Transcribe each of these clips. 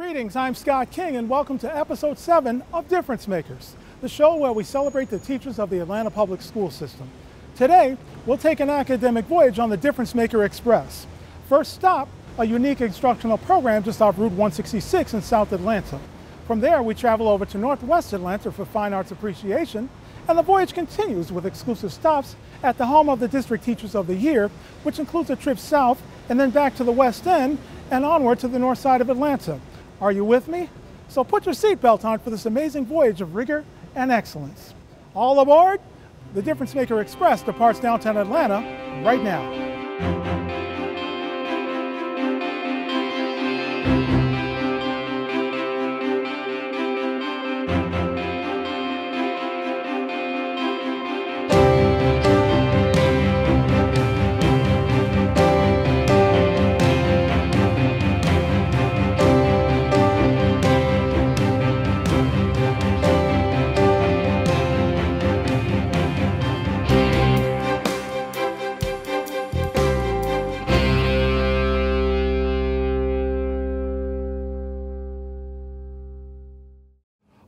Greetings, I'm Scott King and welcome to episode 7 of Difference Makers, the show where we celebrate the teachers of the Atlanta Public School System. Today, we'll take an academic voyage on the Difference Maker Express. First stop, a unique instructional program just off Route 166 in South Atlanta. From there, we travel over to Northwest Atlanta for fine arts appreciation, and the voyage continues with exclusive stops at the home of the District Teachers of the Year, which includes a trip south and then back to the West End and onward to the north side of Atlanta. Are you with me? So put your seatbelt on for this amazing voyage of rigor and excellence. All aboard! The Difference Maker Express departs downtown Atlanta right now.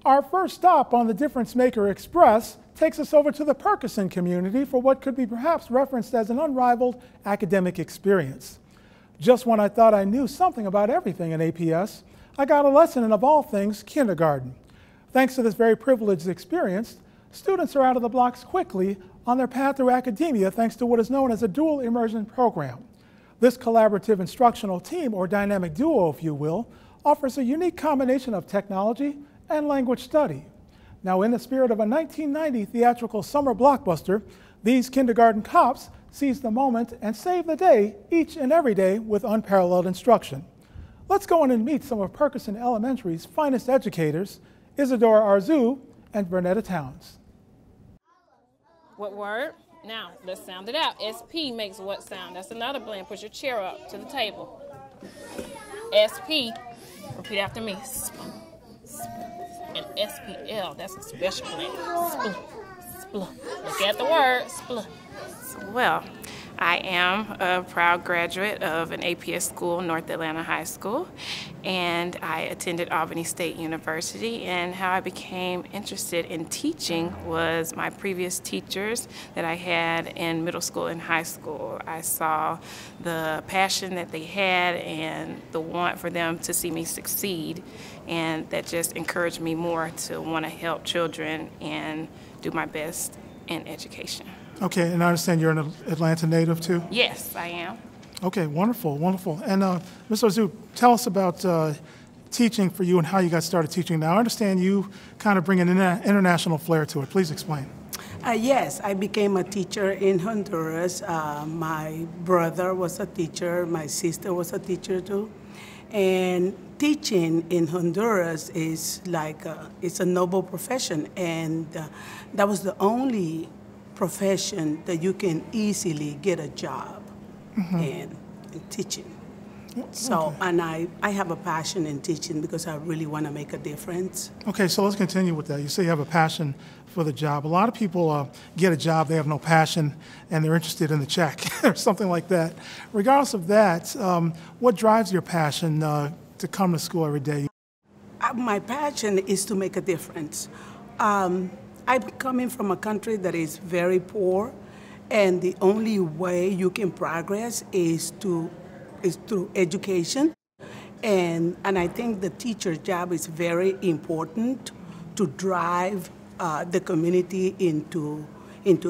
Our first stop on the Difference Maker Express takes us over to the Perkerson community for what could be perhaps referenced as an unrivaled academic experience. Just when I thought I knew something about everything in APS, I got a lesson in, of all things, kindergarten. Thanks to this very privileged experience, students are out of the blocks quickly on their path through academia thanks to what is known as a dual immersion program. This collaborative instructional team, or dynamic duo if you will, offers a unique combination of technology and language study. Now, in the spirit of a 1990 theatrical summer blockbuster, these kindergarten cops seize the moment and save the day each and every day with unparalleled instruction. Let's go in and meet some of Perkerson Elementary's finest educators, Isadora Arzu and Vernetta Towns. What word? Now, let's sound it out. SP makes what sound? That's another blend. Push your chair up to the table. SP, repeat after me. And SPL, that's a special blend. Spl, spl. Look at the word, spl. Well, I am a proud graduate of an APS school, North Atlanta High School, and I attended Albany State University, and how I became interested in teaching was my previous teachers that I had in middle school and high school. I saw the passion that they had and the want for them to see me succeed, and that just encouraged me more to want to help children and do my best in education. Okay, and I understand you're an Atlanta native too? Yes, I am. Okay, wonderful, wonderful. And Ms. Arzu, tell us about teaching for you and how you got started teaching. Now, I understand you kind of bring an international flair to it. Please explain. Yes, I became a teacher in Honduras. My brother was a teacher. My sister was a teacher too. And teaching in Honduras is like, it's a noble profession. And that was the only profession that you can easily get a job in teaching. So, okay. And I have a passion in teaching because I really want to make a difference. Okay, so let's continue with that. You say you have a passion for the job. A lot of people get a job, they have no passion, and they're interested in the check or something like that. Regardless of that, what drives your passion to come to school every day? My passion is to make a difference. I'm coming from a country that is very poor, and the only way you can progress is through education. And I think the teacher's job is very important to drive the community into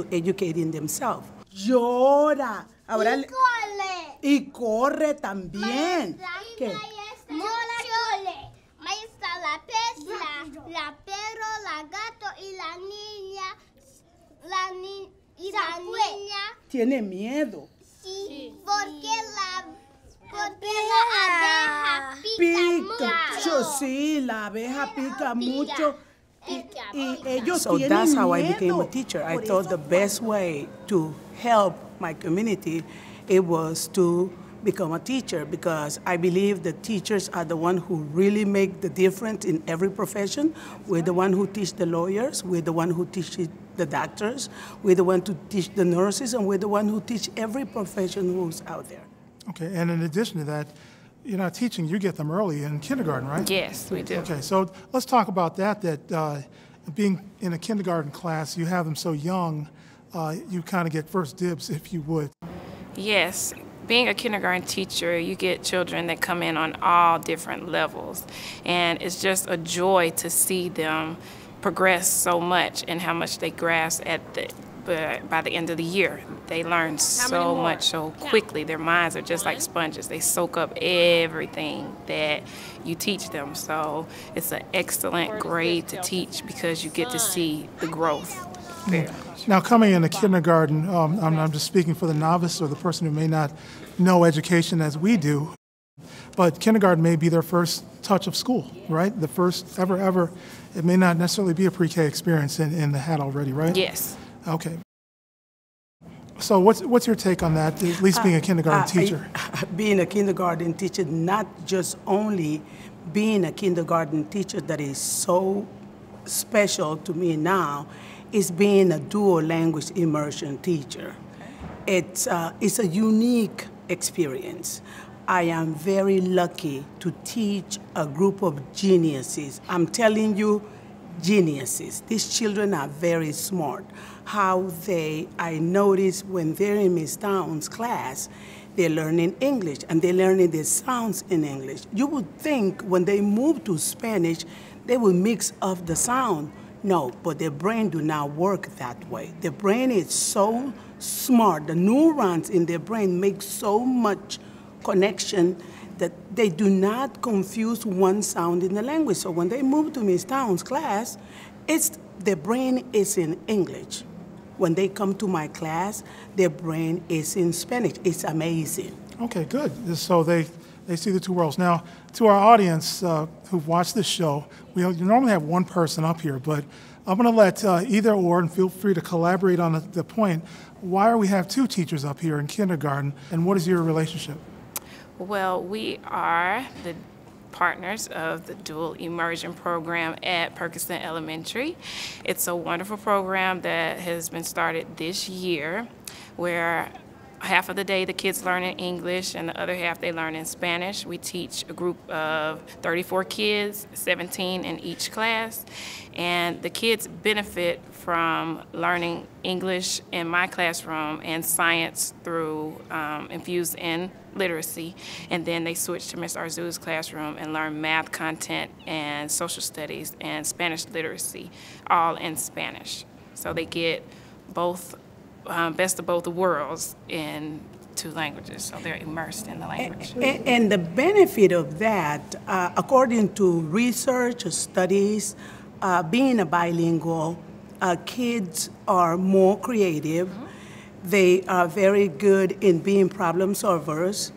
educating themselves. Llora. Ahora y corre también. ¿Qué? Ahí está la pez, la perro, la gato y la niña. La niña. Tiene miedo. Sí, porque la abeja pica mucho. Sí, la abeja pica mucho. Y ellos so tienen that's how miedo. I became a teacher. I thought the best way to help my community, it was to become a teacher, because I believe that teachers are the one who really make the difference in every profession. We're the one who teach the lawyers, we're the one who teach the doctors, we're the one to teach the nurses, and we're the one who teach every profession who's out there. Okay, and in addition to that, you're not teaching, you get them early in kindergarten, right? Yes, we do. Okay, so let's talk about that being in a kindergarten class, you have them so young, you kind of get first dibs, if you would. Yes. Being a kindergarten teacher, you get children that come in on all different levels. And it's just a joy to see them progress so much and how much they grasp by the end of the year. They learn so much so quickly. Their minds are just like sponges. They soak up everything that you teach them. So it's an excellent grade to teach because you get to see the growth. Now, coming into kindergarten, I'm just speaking for the novice or the person who may not know education as we do, but kindergarten may be their first touch of school, right? The first ever. It may not necessarily be a pre-K experience in the hat already, right? Yes. Okay. So what's your take on that, at least being a kindergarten teacher? Being a kindergarten teacher, not just only being a kindergarten teacher that is so special to me now, is being a dual language immersion teacher. It's a unique experience. I am very lucky to teach a group of geniuses. I'm telling you, geniuses. These children are very smart. I notice when they're in Miss Towns' class, they're learning English and they're learning the sounds in English. You would think when they move to Spanish, they will mix up the sound. No, but their brain do not work that way. Their brain is so smart. The neurons in their brain make so much connection that they do not confuse one sound in the language. So when they move to Miss Towns' class, their brain is in English. When they come to my class, their brain is in Spanish. It's amazing. Okay, good. So they see the two worlds. Now, to our audience who've watched this show, you normally have one person up here, but I'm going to let either or, and feel free to collaborate on the point. Why do we have two teachers up here in kindergarten, and what is your relationship? Well, we are the partners of the Dual Immersion Program at Perkinson Elementary. It's a wonderful program that has been started this year where half of the day the kids learn in English and the other half they learn in Spanish. We teach a group of 34 kids, 17 in each class, and the kids benefit from learning English in my classroom and science through infused in literacy, and then they switch to Ms. Arzu's classroom and learn math content and social studies and Spanish literacy, all in Spanish. So they get both best of both worlds in two languages, so they're immersed in the language. And the benefit of that, according to research, studies, being a bilingual, kids are more creative. They are very good in being problem solvers,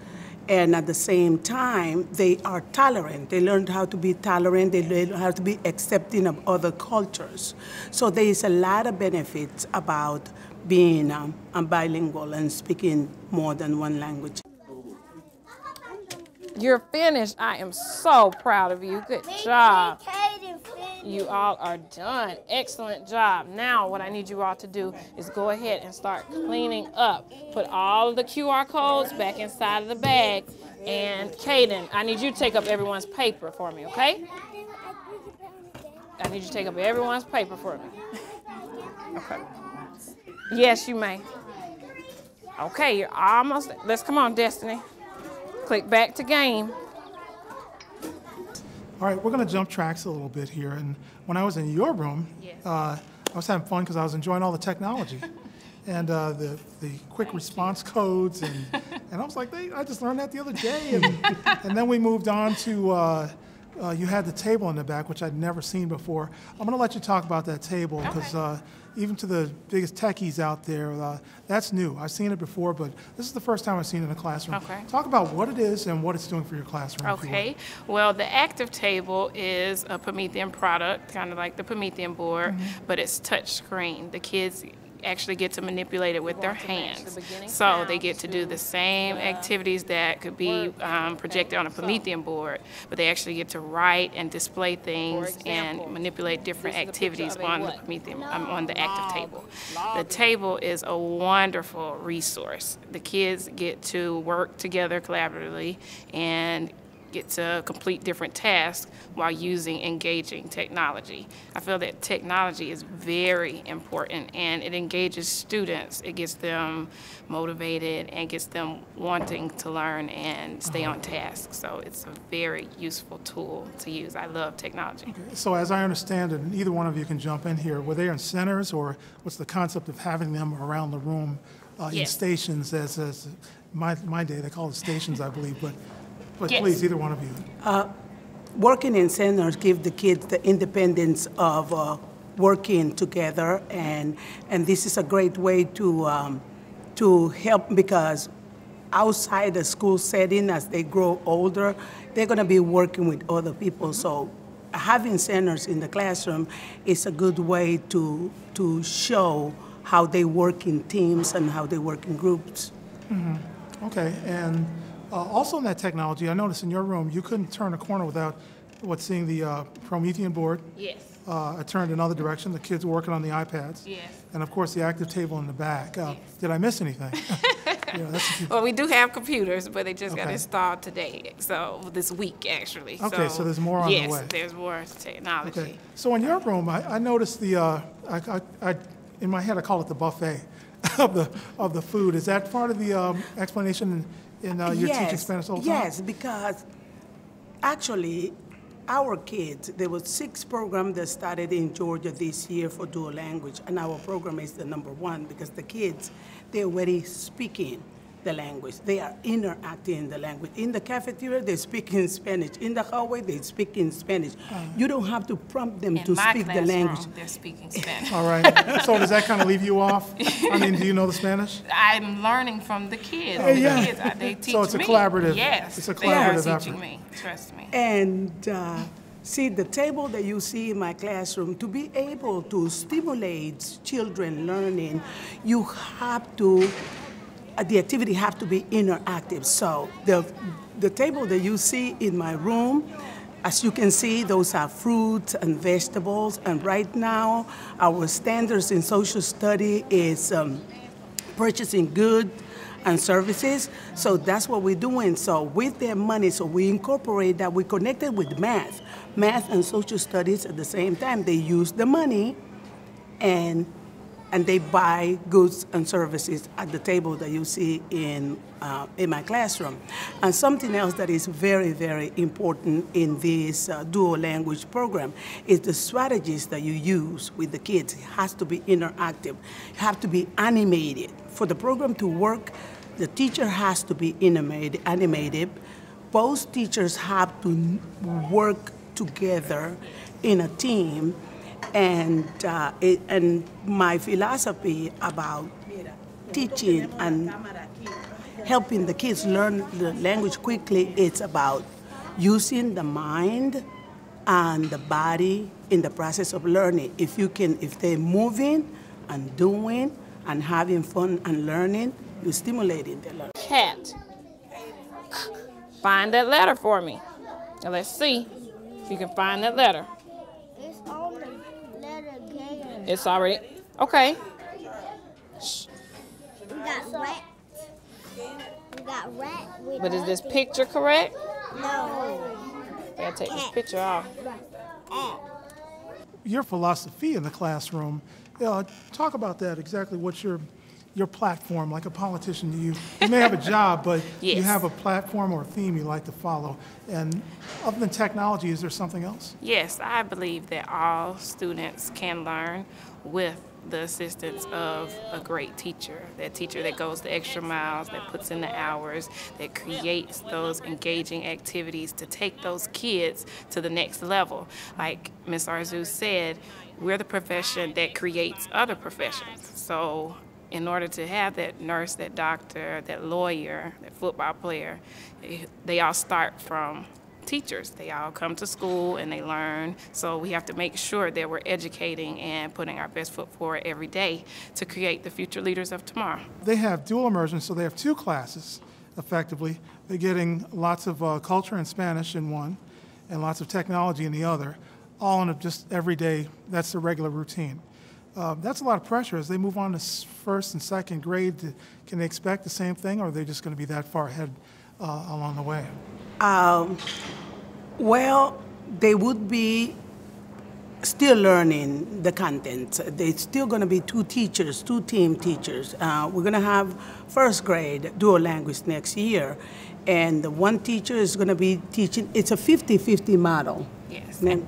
and at the same time, they are tolerant. They learned how to be tolerant. They learn how to be accepting of other cultures. So there is a lot of benefits about being bilingual and speaking more than one language. You're finished. I am so proud of you. Good job. You all are done. Excellent job. Now what I need you all to do is go ahead and start cleaning up. Put all of the QR codes back inside of the bag. And Caden, I need you to take up everyone's paper for me, okay? I need you to take up everyone's paper for me. Okay. Yes, you may. Okay, you're almost, let's come on, Destiny. Click back to game. All right, we're going to jump tracks a little bit here. And when I was in your room, I was having fun because I was enjoying all the technology and the quick response codes. And I was like, I just learned that the other day. And then we moved on to, you had the table in the back, which I'd never seen before. I'm going to let you talk about that table because even to the biggest techies out there, that's new. I've seen it before, but this is the first time I've seen it in a classroom. Okay. Talk about what it is and what it's doing for your classroom. Okay. Well, the active table is a Promethean product, kind of like the Promethean board, but it's touch screen. The kids actually get to manipulate it with their hands. So they get to do the same activities that could be projected on a Promethean board, but they actually get to write and display things and manipulate different activities on the Promethean, on the active table. The table is a wonderful resource. The kids get to work together collaboratively and get to complete different tasks while using engaging technology. I feel that technology is very important, and it engages students. It gets them motivated and gets them wanting to learn and stay on task. So it's a very useful tool to use. I love technology. Okay. So as I understand it, and either one of you can jump in here, were they in centers, or what's the concept of having them around the room in Yes. stations, as my day, they call it stations, I believe, but Yes. please, either one of you. Working in centers give the kids the independence of working together, and this is a great way to help, because outside the school setting, as they grow older, they're going to be working with other people. So having centers in the classroom is a good way to show how they work in teams and how they work in groups. Okay, and also in that technology, I noticed in your room, you couldn't turn a corner without seeing the Promethean board. Yes. I turned another direction, the kids were working on the iPads. Yes. And of course, the active table in the back. Did I miss anything? Well, we do have computers, but they just got Okay. installed today, so this week actually. Okay, so there's more on the way. Yes, there's more technology. Okay, so in your room, I noticed in my head, I call it the buffet of the food. Is that part of the explanation in your teaching Spanish all the time? Yes, because actually, our kids, there were 6 programs that started in Georgia this year for dual language, and our program is the #1 because the kids, they're already speaking the language. They are interacting in the language. In the cafeteria, they speak in Spanish. In the hallway, they speak in Spanish. You don't have to prompt them to speak the language. They're speaking Spanish. All right, so does that kind of leave you off? I mean, do you know the Spanish? I'm learning from the kids. Yeah. The kids, they teach me. So it's a collaborative- Yes, it's a they are collaborative teaching effort. me. Trust me. And see, the table that you see in my classroom, to be able to stimulate children learning, you have to, the activity have to be interactive. So the table that you see in my room, as you can see, those are fruits and vegetables. And right now, our standards in social study is purchasing goods and services. So that's what we're doing. So with their money, so we incorporate that. We connected with math and social studies at the same time. They use the money and they buy goods and services at the table that you see in my classroom. And something else that is very, very important in this dual language program is the strategies that you use with the kids. It has to be interactive. You have to be animated. For the program to work, the teacher has to be animated. Both teachers have to work together in a team. And my philosophy about teaching and helping the kids learn the language quickly, it's about using the mind and the body in the process of learning. If they're moving and doing and having fun and learning, you're stimulating their learning. Cat. Find that letter for me. Now let's see if you can find that letter. It's on the letter K. It's already, okay. We got rat. We got rat with But is this picture correct? No. Gotta take this picture off. Your philosophy in the classroom, talk about that, exactly what's your platform, like a politician. You may have a job, but you Yes. have a platform or a theme you like to follow. And other than technology, is there something else? Yes, I believe that all students can learn with the assistance of a great teacher, that teacher that goes the extra miles, that puts in the hours, that creates those engaging activities to take those kids to the next level. Like Ms. Arzu said, we're the profession that creates other professions. So in order to have that nurse, that doctor, that lawyer, that football player, they all start from teachers. They all come to school and they learn. So we have to make sure that we're educating and putting our best foot forward every day to create the future leaders of tomorrow. They have dual immersion, so they have 2 classes, effectively. They're getting lots of culture and Spanish in one and lots of technology in the other, all in just every day. That's the regular routine. That's a lot of pressure. As they move on to 1st and 2nd grade, can they expect the same thing, or are they just going to be that far ahead along the way? Well, they would be still learning the content. There's still going to be two team teachers. We're going to have first grade dual language next year, and the one teacher is going to be teaching. It's a 50-50 model. Yes. And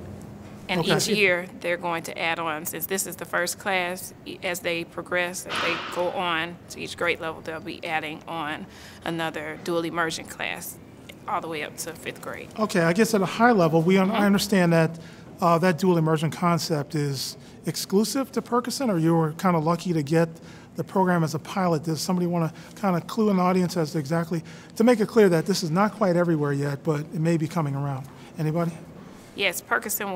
Okay. each year they're going to add on, since this is the first class, as they progress, as they go on to each grade level, they'll be adding on another dual immersion class all the way up to 5th grade. Okay, I guess at a high level, I understand that that dual immersion concept is exclusive to Perkerson, or you were kind of lucky to get the program as a pilot. Does somebody want to kind of clue an audience as to exactly, to make it clear that this is not quite everywhere yet, but it may be coming around? Anybody? Yes, Perkerson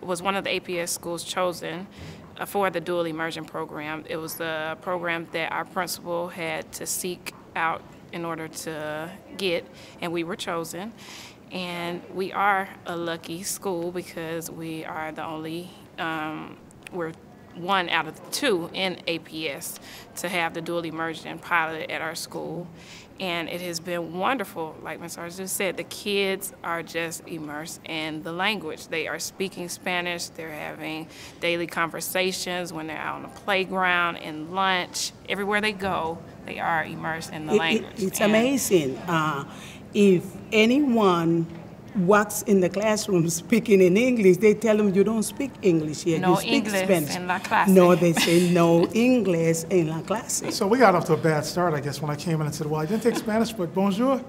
was one of the APS schools chosen for the dual immersion program. It was the program that our principal had to seek out in order to get, and we were chosen. And we are a lucky school because we are the only, we're one out of two in APS to have the dual immersion pilot at our school. And it has been wonderful. Like Ms. Arz just said, the kids are just immersed in the language. They are speaking Spanish. They're having daily conversations when they're out on the playground, in lunch. Everywhere they go, they are immersed in the language. It's amazing. If anyone walks in the classroom speaking in English, they tell them you don't speak English here, No you speak English Spanish. en la clase. No, they say no English en la clase. So we got off to a bad start, I guess, when I came in and said, well, I didn't take Spanish, but bonjour.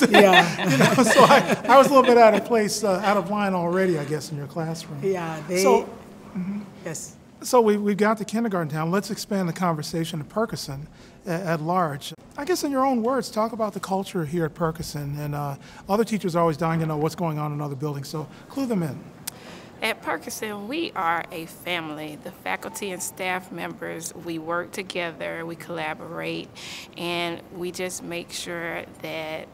Yeah. You know, so I was a little bit out of place, out of line already, I guess, in your classroom. Yeah, yes. So we got to kindergarten town. Let's expand the conversation to Perkerson at large. I guess in your own words, talk about the culture here at Perkerson. And other teachers are always dying to know what's going on in other buildings, so clue them in. At Perkerson, we are a family. The faculty and staff members, we work together, we collaborate, and we just make sure that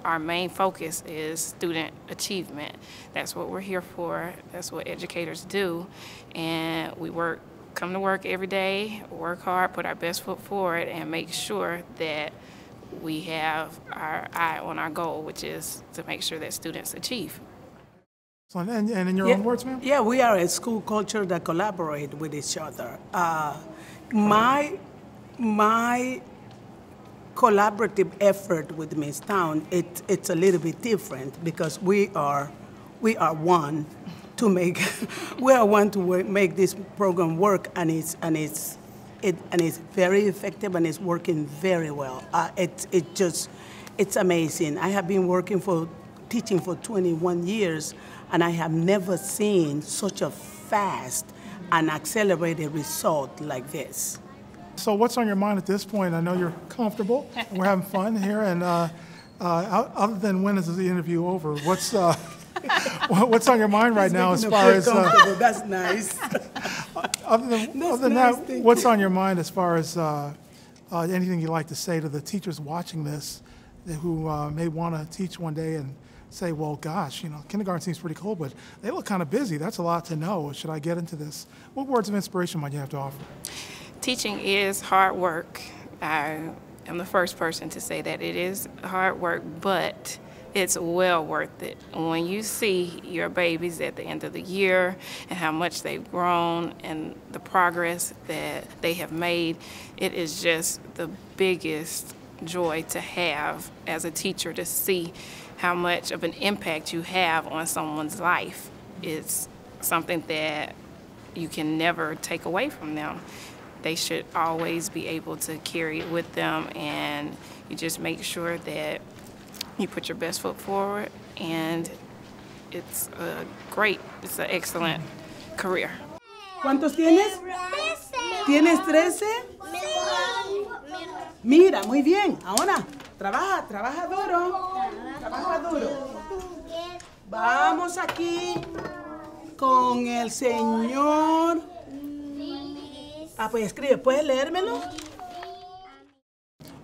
our main focus is student achievement. That's what we're here for. That's what educators do. And we come to work every day, work hard, put our best foot forward, and make sure that we have our eye on our goal, which is to make sure that students achieve. So, and in your own words, ma'am? Yeah, we are a school culture that collaborate with each other. My collaborative effort with Miss Town, it's a little bit different because we are one to make make this program work, and it's very effective and it's working very well. It's amazing. I have been teaching for 21 years, and I have never seen such a fast and accelerated result like this. So what's on your mind at this point? I know you're comfortable, and we're having fun here, and other than when is the interview over, what's what's on your mind right now as far as... That's nice. Other than that, what's on your mind as far as anything you'd like to say to the teachers watching this who may want to teach one day and say, well, gosh, you know, kindergarten seems pretty cool, but they look kind of busy. That's a lot to know. Should I get into this? What words of inspiration might you have to offer? Teaching is hard work. I am the first person to say that it is hard work, but it's well worth it. When you see your babies at the end of the year and how much they've grown and the progress that they have made, it is just the biggest joy to have as a teacher, to see how much of an impact you have on someone's life. It's something that you can never take away from them. They should always be able to carry it with them, and you just make sure that you put your best foot forward, and it's it's an excellent career. ¿Cuántos tienes? ¿Tienes 13? Mira, muy bien. Ahora, trabaja duro. Vamos aquí con el señor. Pues escribe, ¿puedes leérmelo?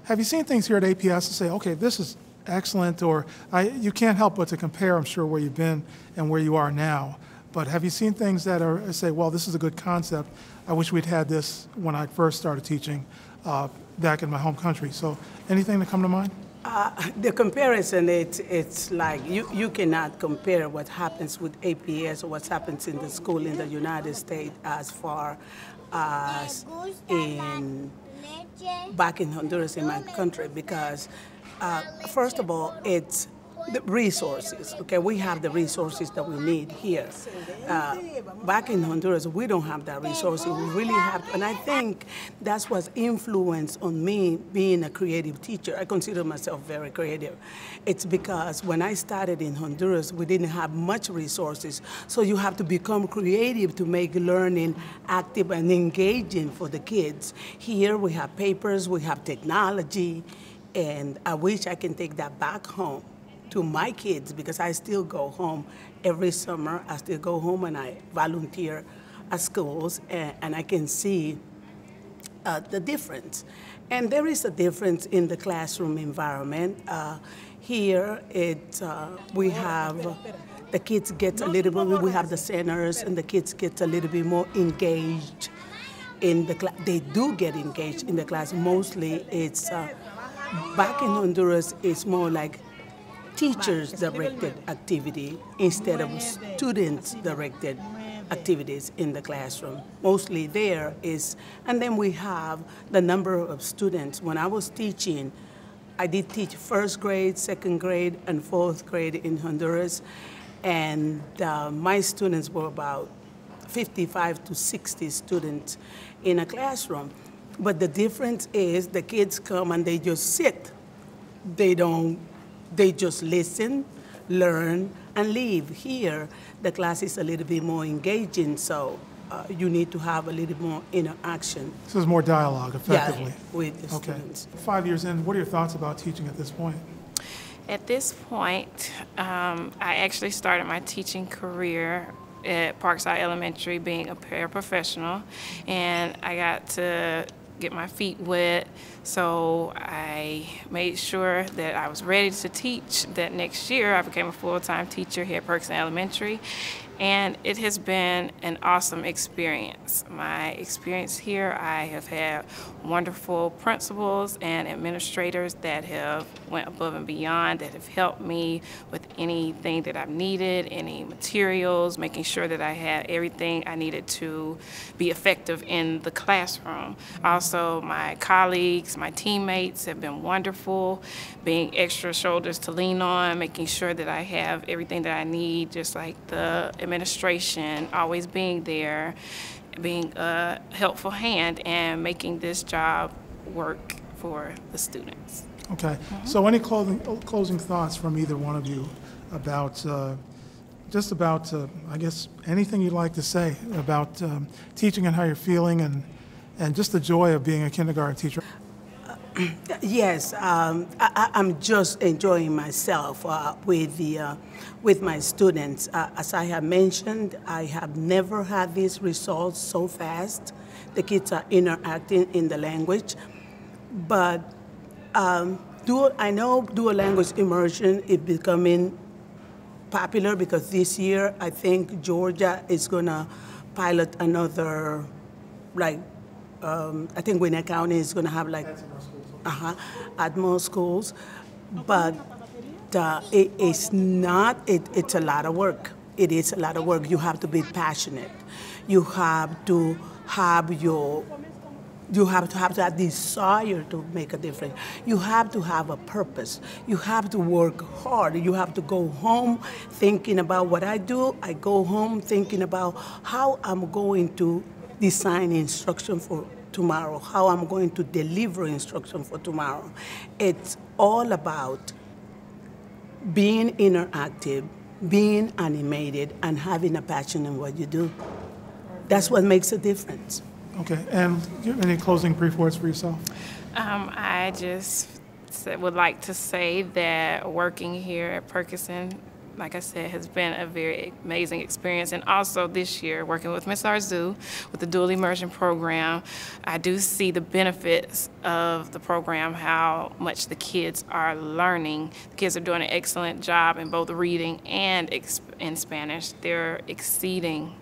Have you seen things here at APS and say, okay, this is excellent, or you can't help but to compare, I'm sure, where you've been and where you are now. But have you seen things that say, well, this is a good concept. I wish we'd had this when I first started teaching back in my home country. So anything that come to mind? The comparison, it's like you cannot compare what happens with APS or what happens in the school in the United States as far as back in Honduras, in my country, because first of all, it's the resources. Okay, we have the resources that we need here. Back in Honduras, we don't have that resources. We really have, and I think that's what's influenced on me being a creative teacher. I consider myself very creative. It's because when I started in Honduras, we didn't have much resources, so you have to become creative to make learning active and engaging for the kids. Here we have papers, we have technology, and I wish I can take that back home to my kids, because I still go home every summer. I still go home and I volunteer at schools, and I can see the difference. And there is a difference in the classroom environment. Here, we have the kids get a little bit, we have the centers, and the kids get a little bit more engaged in the class. They do get engaged in the class. Mostly it's, back in Honduras, it's more like teachers-directed activity instead of students-directed activities in the classroom. Mostly there is, and then we have the number of students. When I was teaching, I did teach first grade, second grade, and fourth grade in Honduras, and my students were about 55 to 60 students in a classroom. But the difference is the kids come and they just sit. They just listen, learn, and leave. Here, the class is a little bit more engaging, so you need to have a little more interaction. So there's more dialogue, effectively. Yeah, with the students. 5 years in, what are your thoughts about teaching at this point? At this point, I actually started my teaching career at Parkside Elementary being a paraprofessional, and I got to get my feet wet, so I made sure that I was ready to teach. That next year I became a full-time teacher here at Parkside Elementary, and it has been an awesome experience. My experience here, I have had wonderful principals and administrators that have went above and beyond, that have helped me with anything that I've needed, any materials, making sure that I had everything I needed to be effective in the classroom. Also, my colleagues, my teammates have been wonderful, being extra shoulders to lean on, making sure that I have everything that I need, just like the administration, always being there, being a helpful hand, and making this job work for the students. Okay. So any closing thoughts from either one of you about I guess, anything you'd like to say about teaching and how you're feeling, and just the joy of being a kindergarten teacher? Yes, I'm just enjoying myself with my students. As I have mentioned, I have never had these results so fast. The kids are interacting in the language, but I know dual language immersion is becoming popular, because this year I think Georgia is gonna pilot another, like, I think Gwinnett County is gonna have like at more schools, but it's a lot of work. It is a lot of work. You have to be passionate. You have to have that desire to make a difference. You have to have a purpose. You have to work hard. You have to go home thinking about what I do. I go home thinking about how I'm going to design instruction for tomorrow, how I'm going to deliver instruction for tomorrow. It's all about being interactive, being animated, and having a passion in what you do. That's what makes a difference. Okay, and do you have any closing brief words for yourself? I just would like to say that working here at Perkinson, like I said, has been a very amazing experience. And also this year, working with Ms. Arzu with the dual immersion program, I do see the benefits of the program, how much the kids are learning. The kids are doing an excellent job in both reading and in Spanish. They're exceeding,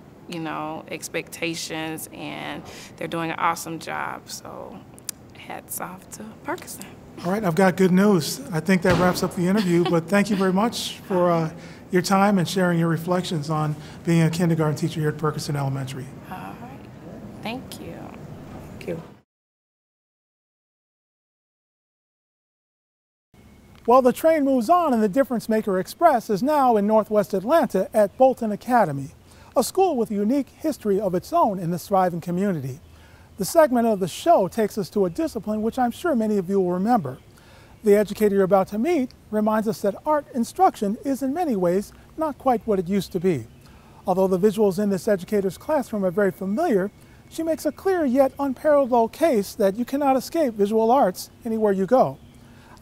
expectations, and they're doing an awesome job. So it hats off to Perkerson. All right, I've got good news. I think that wraps up the interview, but thank you very much for your time and sharing your reflections on being a kindergarten teacher here at Perkerson Elementary. All right. Thank you. Thank you. Well, the train moves on and the Difference Maker Express is now in Northwest Atlanta at Bolton Academy, a school with a unique history of its own in this thriving community. The segment of the show takes us to a discipline which I'm sure many of you will remember. The educator you're about to meet reminds us that art instruction is in many ways not quite what it used to be. Although the visuals in this educator's classroom are very familiar, she makes a clear yet unparalleled case that you cannot escape visual arts anywhere you go.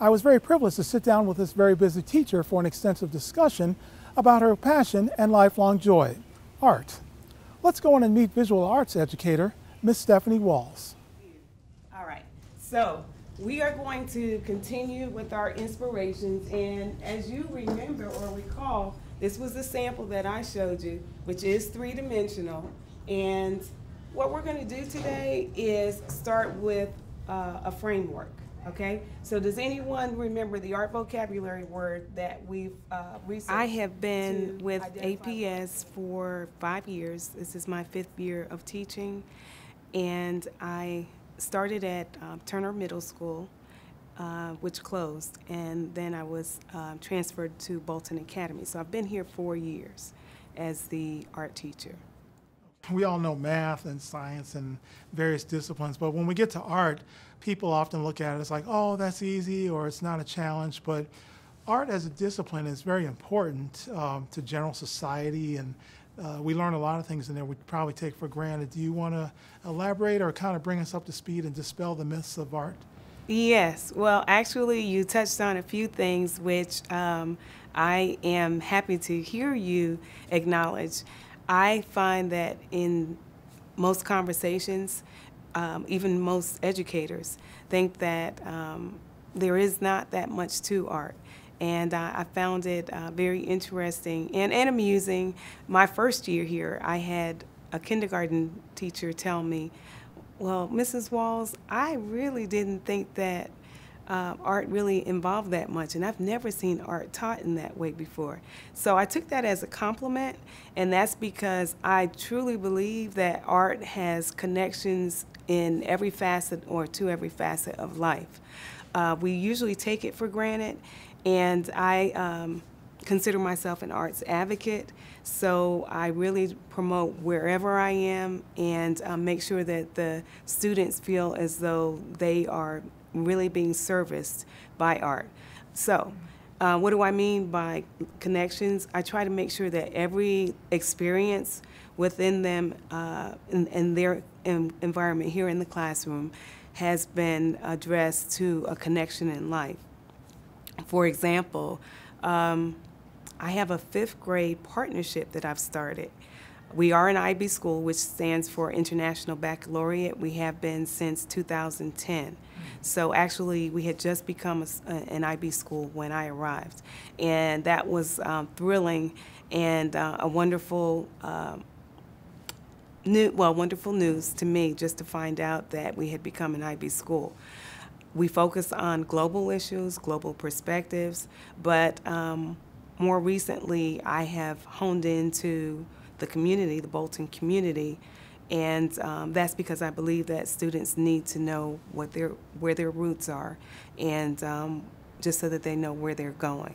I was very privileged to sit down with this very busy teacher for an extensive discussion about her passion and lifelong joy, art. Let's go on and meet visual arts educator, Miss Stephanie Walls. All right, so we are going to continue with our inspirations, and as you remember or recall, this was a sample that I showed you, which is three-dimensional, and what we're going to do today is start with a framework, okay? So does anyone remember the art vocabulary word that we've researched? I have been with APS for 5 years. This is my 5th year of teaching, and I started at Turner Middle School, which closed, and then I was transferred to Bolton Academy. So I've been here 4 years as the art teacher. We all know math and science and various disciplines, but when we get to art, people often look at it as like, oh, that's easy, or it's not a challenge, but art as a discipline is very important to general society, and we learn a lot of things in there we probably take for granted. Do you want to elaborate or kind of bring us up to speed and dispel the myths of art? Yes, well, actually, you touched on a few things which I am happy to hear you acknowledge. I find that in most conversations, even most educators think that there is not that much to art. And I found it very interesting and amusing. My first year here, I had a kindergarten teacher tell me, well, Mrs. Walls, I really didn't think that art really involved that much, and I've never seen art taught in that way before. So I took that as a compliment, and that's because I truly believe that art has connections in every facet or to every facet of life. We usually take it for granted, and I consider myself an arts advocate, so I really promote wherever I am and make sure that the students feel as though they are really being serviced by art. So what do I mean by connections? I try to make sure that every experience within them in their environment here in the classroom has been addressed to a connection in life. For example, I have a 5th grade partnership that I've started. We are an IB school, which stands for International Baccalaureate. We have been since 2010. So actually, we had just become an IB school when I arrived. And that was thrilling and a wonderful, wonderful news to me just to find out that we had become an IB school. We focus on global issues, global perspectives, but more recently, I have honed into the community, the Bolton community, and that's because I believe that students need to know where their roots are, and just so that they know where they're going.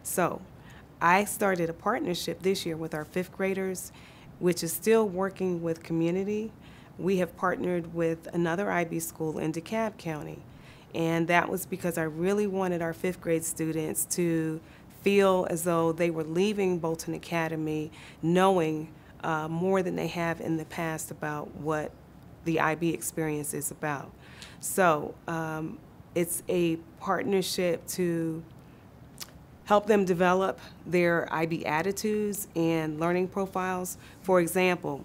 So I started a partnership this year with our 5th graders, which is still working with community. We have partnered with another IB school in DeKalb County, and that was because I really wanted our 5th grade students to feel as though they were leaving Bolton Academy knowing more than they have in the past about what the IB experience is about. So it's a partnership to help them develop their IB attitudes and learning profiles. For example,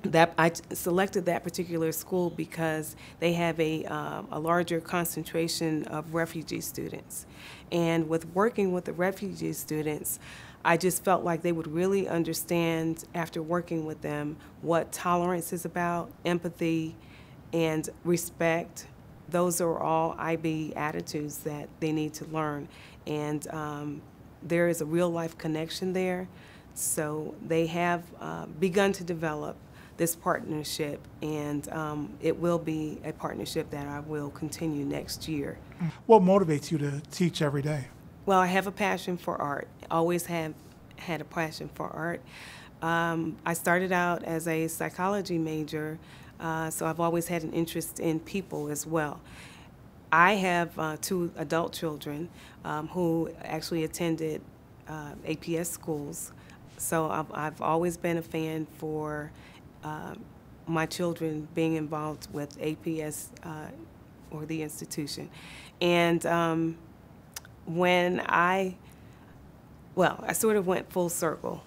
that I selected that particular school because they have a larger concentration of refugee students. And with working with the refugee students, I just felt like they would really understand, after working with them, what tolerance is about, empathy, and respect, those are all IB attitudes that they need to learn. And there is a real life connection there. So they have begun to develop this partnership, and it will be a partnership that I will continue next year. What motivates you to teach every day? Well, I have a passion for art. Always have had a passion for art. I started out as a psychology major, so I've always had an interest in people as well. I have 2 adult children who actually attended APS schools, so I've always been a fan for my children being involved with APS or the institution. And when I sort of went full circle.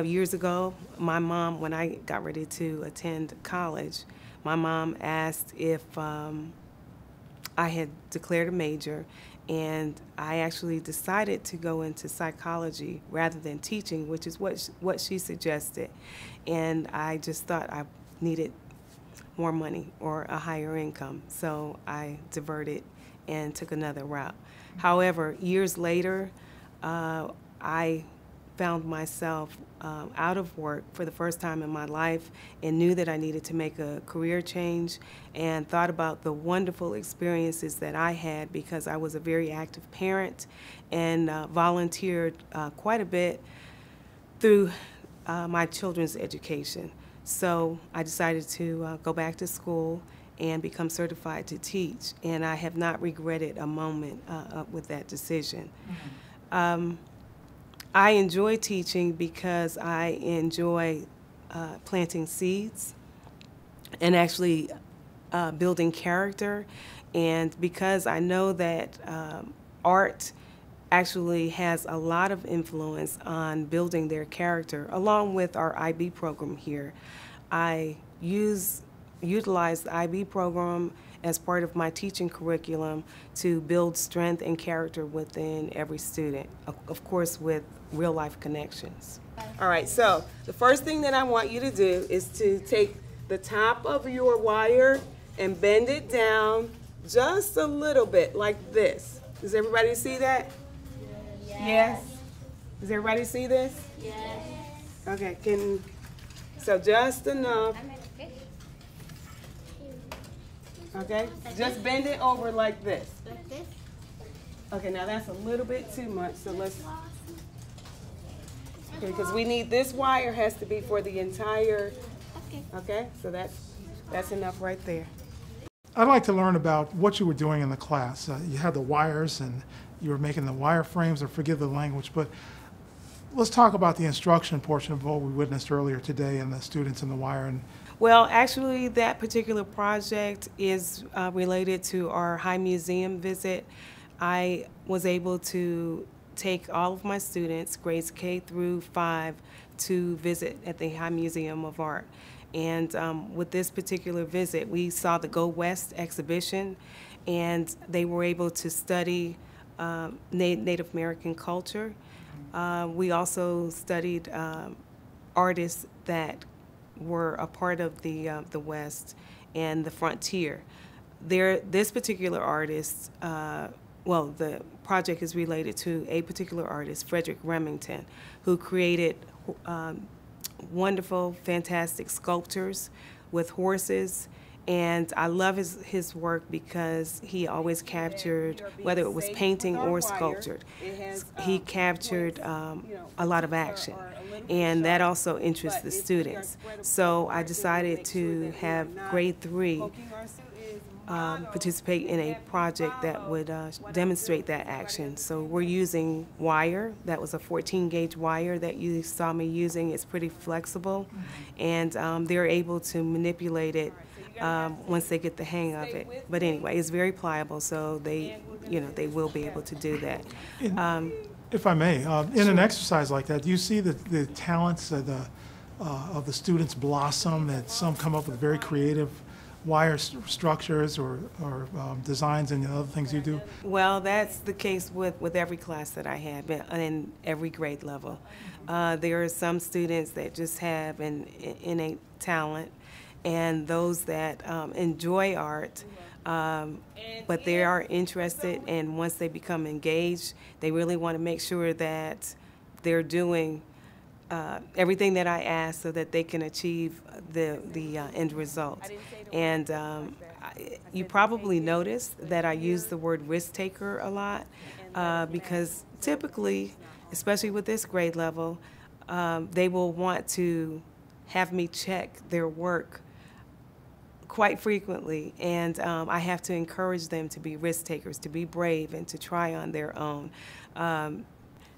Years ago, my mom, when I got ready to attend college, my mom asked if I had declared a major, and I actually decided to go into psychology rather than teaching, which is what she suggested. And I just thought I needed more money or a higher income, so I diverted and took another route. However, years later, I found myself out of work for the first time in my life and knew that I needed to make a career change, and thought about the wonderful experiences that I had because I was a very active parent and volunteered quite a bit through my children's education. So I decided to go back to school and become certified to teach, and I have not regretted a moment with that decision. Mm-hmm. I enjoy teaching because I enjoy planting seeds and actually building character, and because I know that art actually has a lot of influence on building their character. Along with our IB program here, I utilize the IB program as part of my teaching curriculum to build strength and character within every student, of course with real life connections. All right, so the first thing that I want you to do is to take the top of your wire and bend it down just a little bit like this. Does everybody see that? Yes. Does everybody see this? Yes. Okay, so just enough. Okay, just bend it over like this. Like this? Okay, now that's a little bit too much, so let's, okay, because we need, this wire has to be for the entire, okay, so that's enough right there. I'd like to learn about what you were doing in the class. You had the wires and you were making the wire frames, or forgive the language, but let's talk about the instruction portion of what we witnessed earlier today and the students in the wire. Well, actually, that particular project is related to our High Museum visit. I was able to take all of my students, grades K through 5, to visit at the High Museum of Art. And with this particular visit, we saw the Go West exhibition, and they were able to study Native American culture. We also studied artists that were a part of the West and the frontier. This particular artist, well, the project is related to a particular artist, Frederick Remington, who created wonderful, fantastic sculptures with horses. And I love his work because he always captured, whether it was painting or sculptured, he captured a lot of action. And that also interests the students. So I decided to have grade 3 participate in a project that would demonstrate that action. So we're using wire. That was a 14-gauge wire that you saw me using. It's pretty flexible, and they're able to manipulate it once they get the hang of it. But anyway, it's very pliable, so they will be able to do that. If I may, in an exercise like that, do you see the talents of the students blossom, that some come up with very creative wire structures or designs and the other things you do? Well, that's the case with every class that I have in every grade level. There are some students that just have an innate talent, and those that enjoy art but they are interested, and once they become engaged, they really want to make sure that they're doing everything that I ask so that they can achieve the end result. And you probably noticed that I use the word risk taker a lot because typically, especially with this grade level, they will want to have me check their work quite frequently, and I have to encourage them to be risk takers, to be brave, and to try on their own.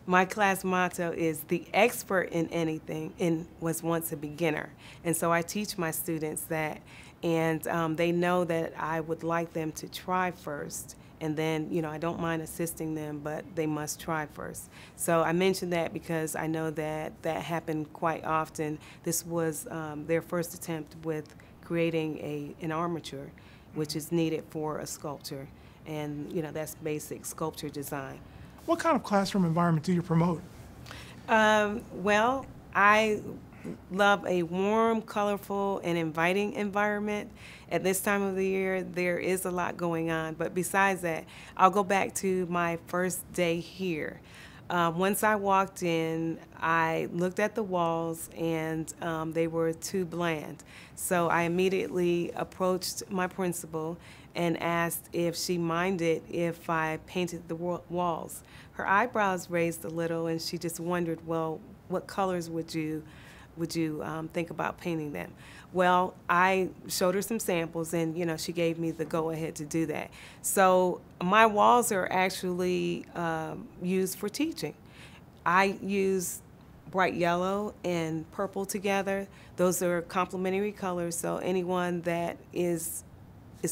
My class motto is the expert in anything was once a beginner. And so I teach my students that, and they know that I would like them to try first. And then, you know, I don't mind assisting them, but they must try first. So I mentioned that because I know that that happened quite often. This was their first attempt with creating an armature, which is needed for a sculpture. And, you know, that's basic sculpture design. What kind of classroom environment do you promote? Well, I love a warm, colorful, and inviting environment. At this time of the year, there is a lot going on, but besides that, I'll go back to my first day here. Once I walked in, I looked at the walls, and they were too bland. So I immediately approached my principal and asked if she minded if I painted the walls. Her eyebrows raised a little, and she just wondered, well, what colors would you think about painting them? Well, I showed her some samples, and you know, she gave me the go-ahead to do that. So my walls are actually used for teaching. I use bright yellow and purple together. Those are complementary colors, so anyone that is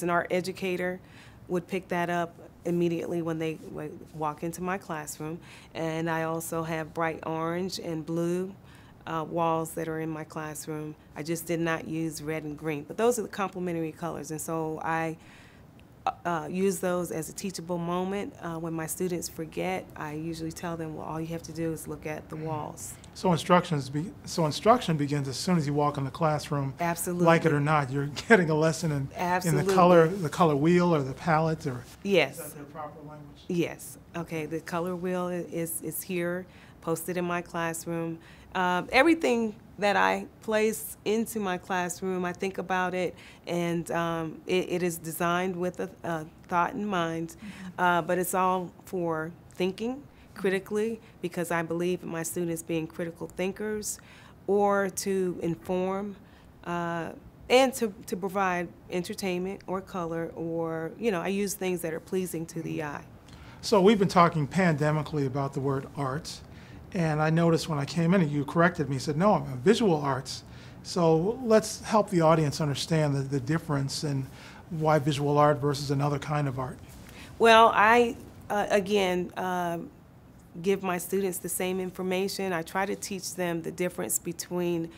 an art educator would pick that up immediately when they walk into my classroom. And I also have bright orange and blue walls that are in my classroom. I just did not use red and green, but those are the complementary colors. And so I use those as a teachable moment. When my students forget, I usually tell them, well, all you have to do is look at the walls. So instruction begins as soon as you walk in the classroom. Absolutely. Like it or not, you're getting a lesson in the color wheel or the palette, or yes. Is that the proper language? Yes. Okay. The color wheel is here, posted in my classroom. Everything that I place into my classroom, I think about it, and it is designed with a thought in mind, but it's all for thinking critically, because I believe in my students being critical thinkers, or to inform and to provide entertainment or color, or, you know, I use things that are pleasing to the eye. So we've been talking pandemically about the word arts. And I noticed when I came in, and you corrected me, you said, no, I'm a visual arts. So let's help the audience understand the difference and why visual art versus another kind of art. Well, I, again, give my students the same information. I try to teach them the difference between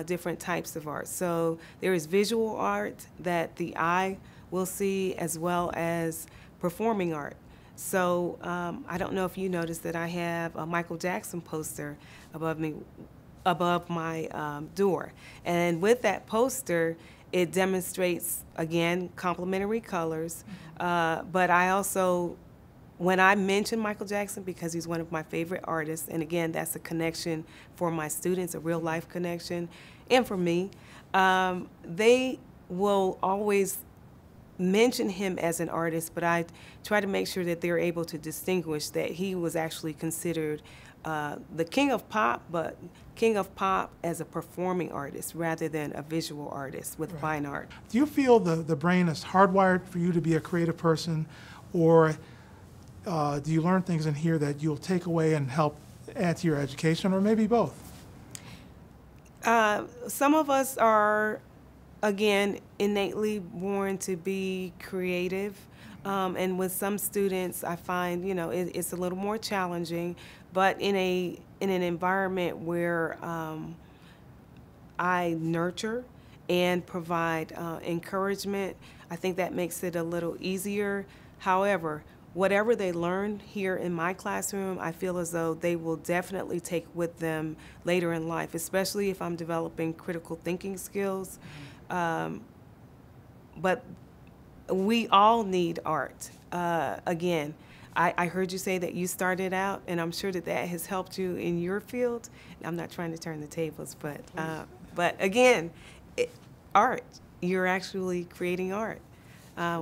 different types of art. So there is visual art that the eye will see, as well as performing art. So I don't know if you noticed that I have a Michael Jackson poster above my door. And with that poster, it demonstrates, again, complementary colors. But I also, when I mention Michael Jackson, because he's one of my favorite artists, and again, that's a connection for my students, a real life connection, and for me, they will always mention him as an artist, but I try to make sure that they're able to distinguish that he was actually considered the king of pop, but king of pop as a performing artist rather than a visual artist with fine art. Do you feel the brain is hardwired for you to be a creative person, or do you learn things in here that you'll take away and help add to your education, or maybe both? Some of us are, again, innately born to be creative. And with some students, I find, you know, it's a little more challenging, but in an environment where I nurture and provide encouragement, I think that makes it a little easier. However, whatever they learn here in my classroom, I feel as though they will definitely take with them later in life, especially if I'm developing critical thinking skills. But we all need art. Again, I heard you say that you started out, and I'm sure that that has helped you in your field. I'm not trying to turn the tables, but again, art. You're actually creating art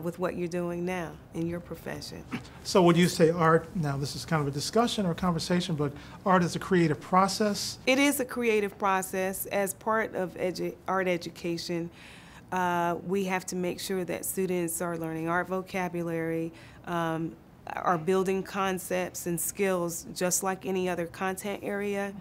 with what you're doing now in your profession. So would you say art, now this is kind of a discussion or a conversation, but art is a creative process? It is a creative process. As part of art education, we have to make sure that students are learning art vocabulary, are building concepts and skills just like any other content area,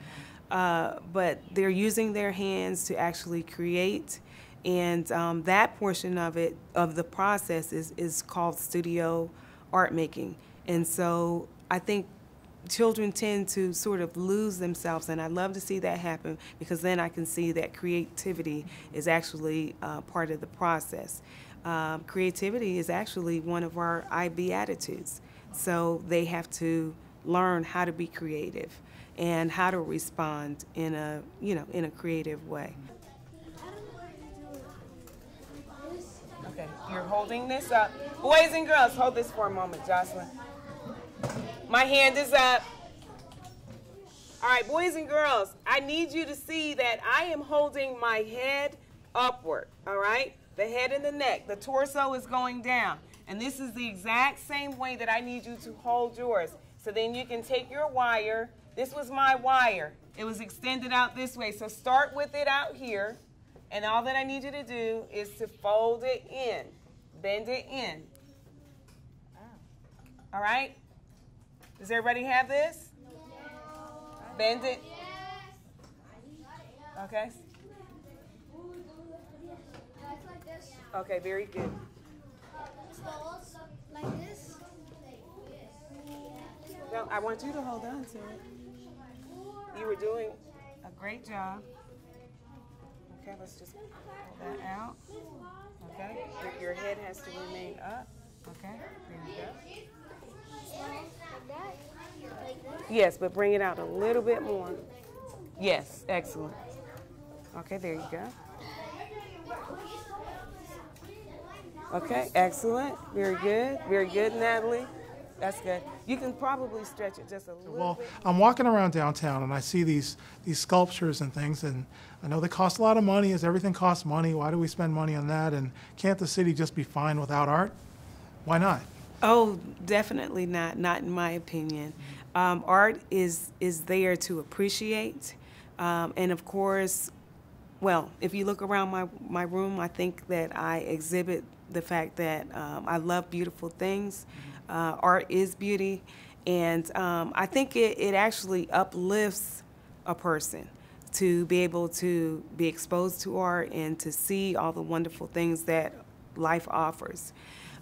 but they're using their hands to actually create. And that portion of it, of the process, is called studio art making. And so I think children tend to sort of lose themselves, and I love to see that happen, because then I can see that creativity is actually part of the process. Creativity is actually one of our IB attitudes. So they have to learn how to be creative and how to respond in a, in a creative way. Okay, you're holding this up. Boys and girls, hold this for a moment, Jocelyn. My hand is up. All right, boys and girls, I need you to see that I am holding my head upward, all right? The head and the neck, the torso is going down. And this is the exact same way that I need you to hold yours. So then you can take your wire. This was my wire. It was extended out this way. So start with it out here. And all that I need you to do is to fold it in, bend it in. All right? Does everybody have this? Bend it. Okay. Okay, very good. Like this? No, I want you to hold on to it. You were doing a great job. Okay, let's just pull that out. Okay, your head has to remain up. Okay, there you go. Yes, but bring it out a little bit more. Yes, excellent. Okay, there you go. Okay, excellent. Very good, Natalie. That's good. You can probably stretch it just a little Well, bit. I'm walking around downtown and I see these sculptures and things, and I know they cost a lot of money. As everything costs money, why do we spend money on that? And can't the city just be fine without art? Why not? Oh, definitely not. Not in my opinion. Art is there to appreciate, and of course, well, if you look around my room, I think that I exhibit the fact that I love beautiful things. Art is beauty, and I think it actually uplifts a person to be able to be exposed to art and to see all the wonderful things that life offers.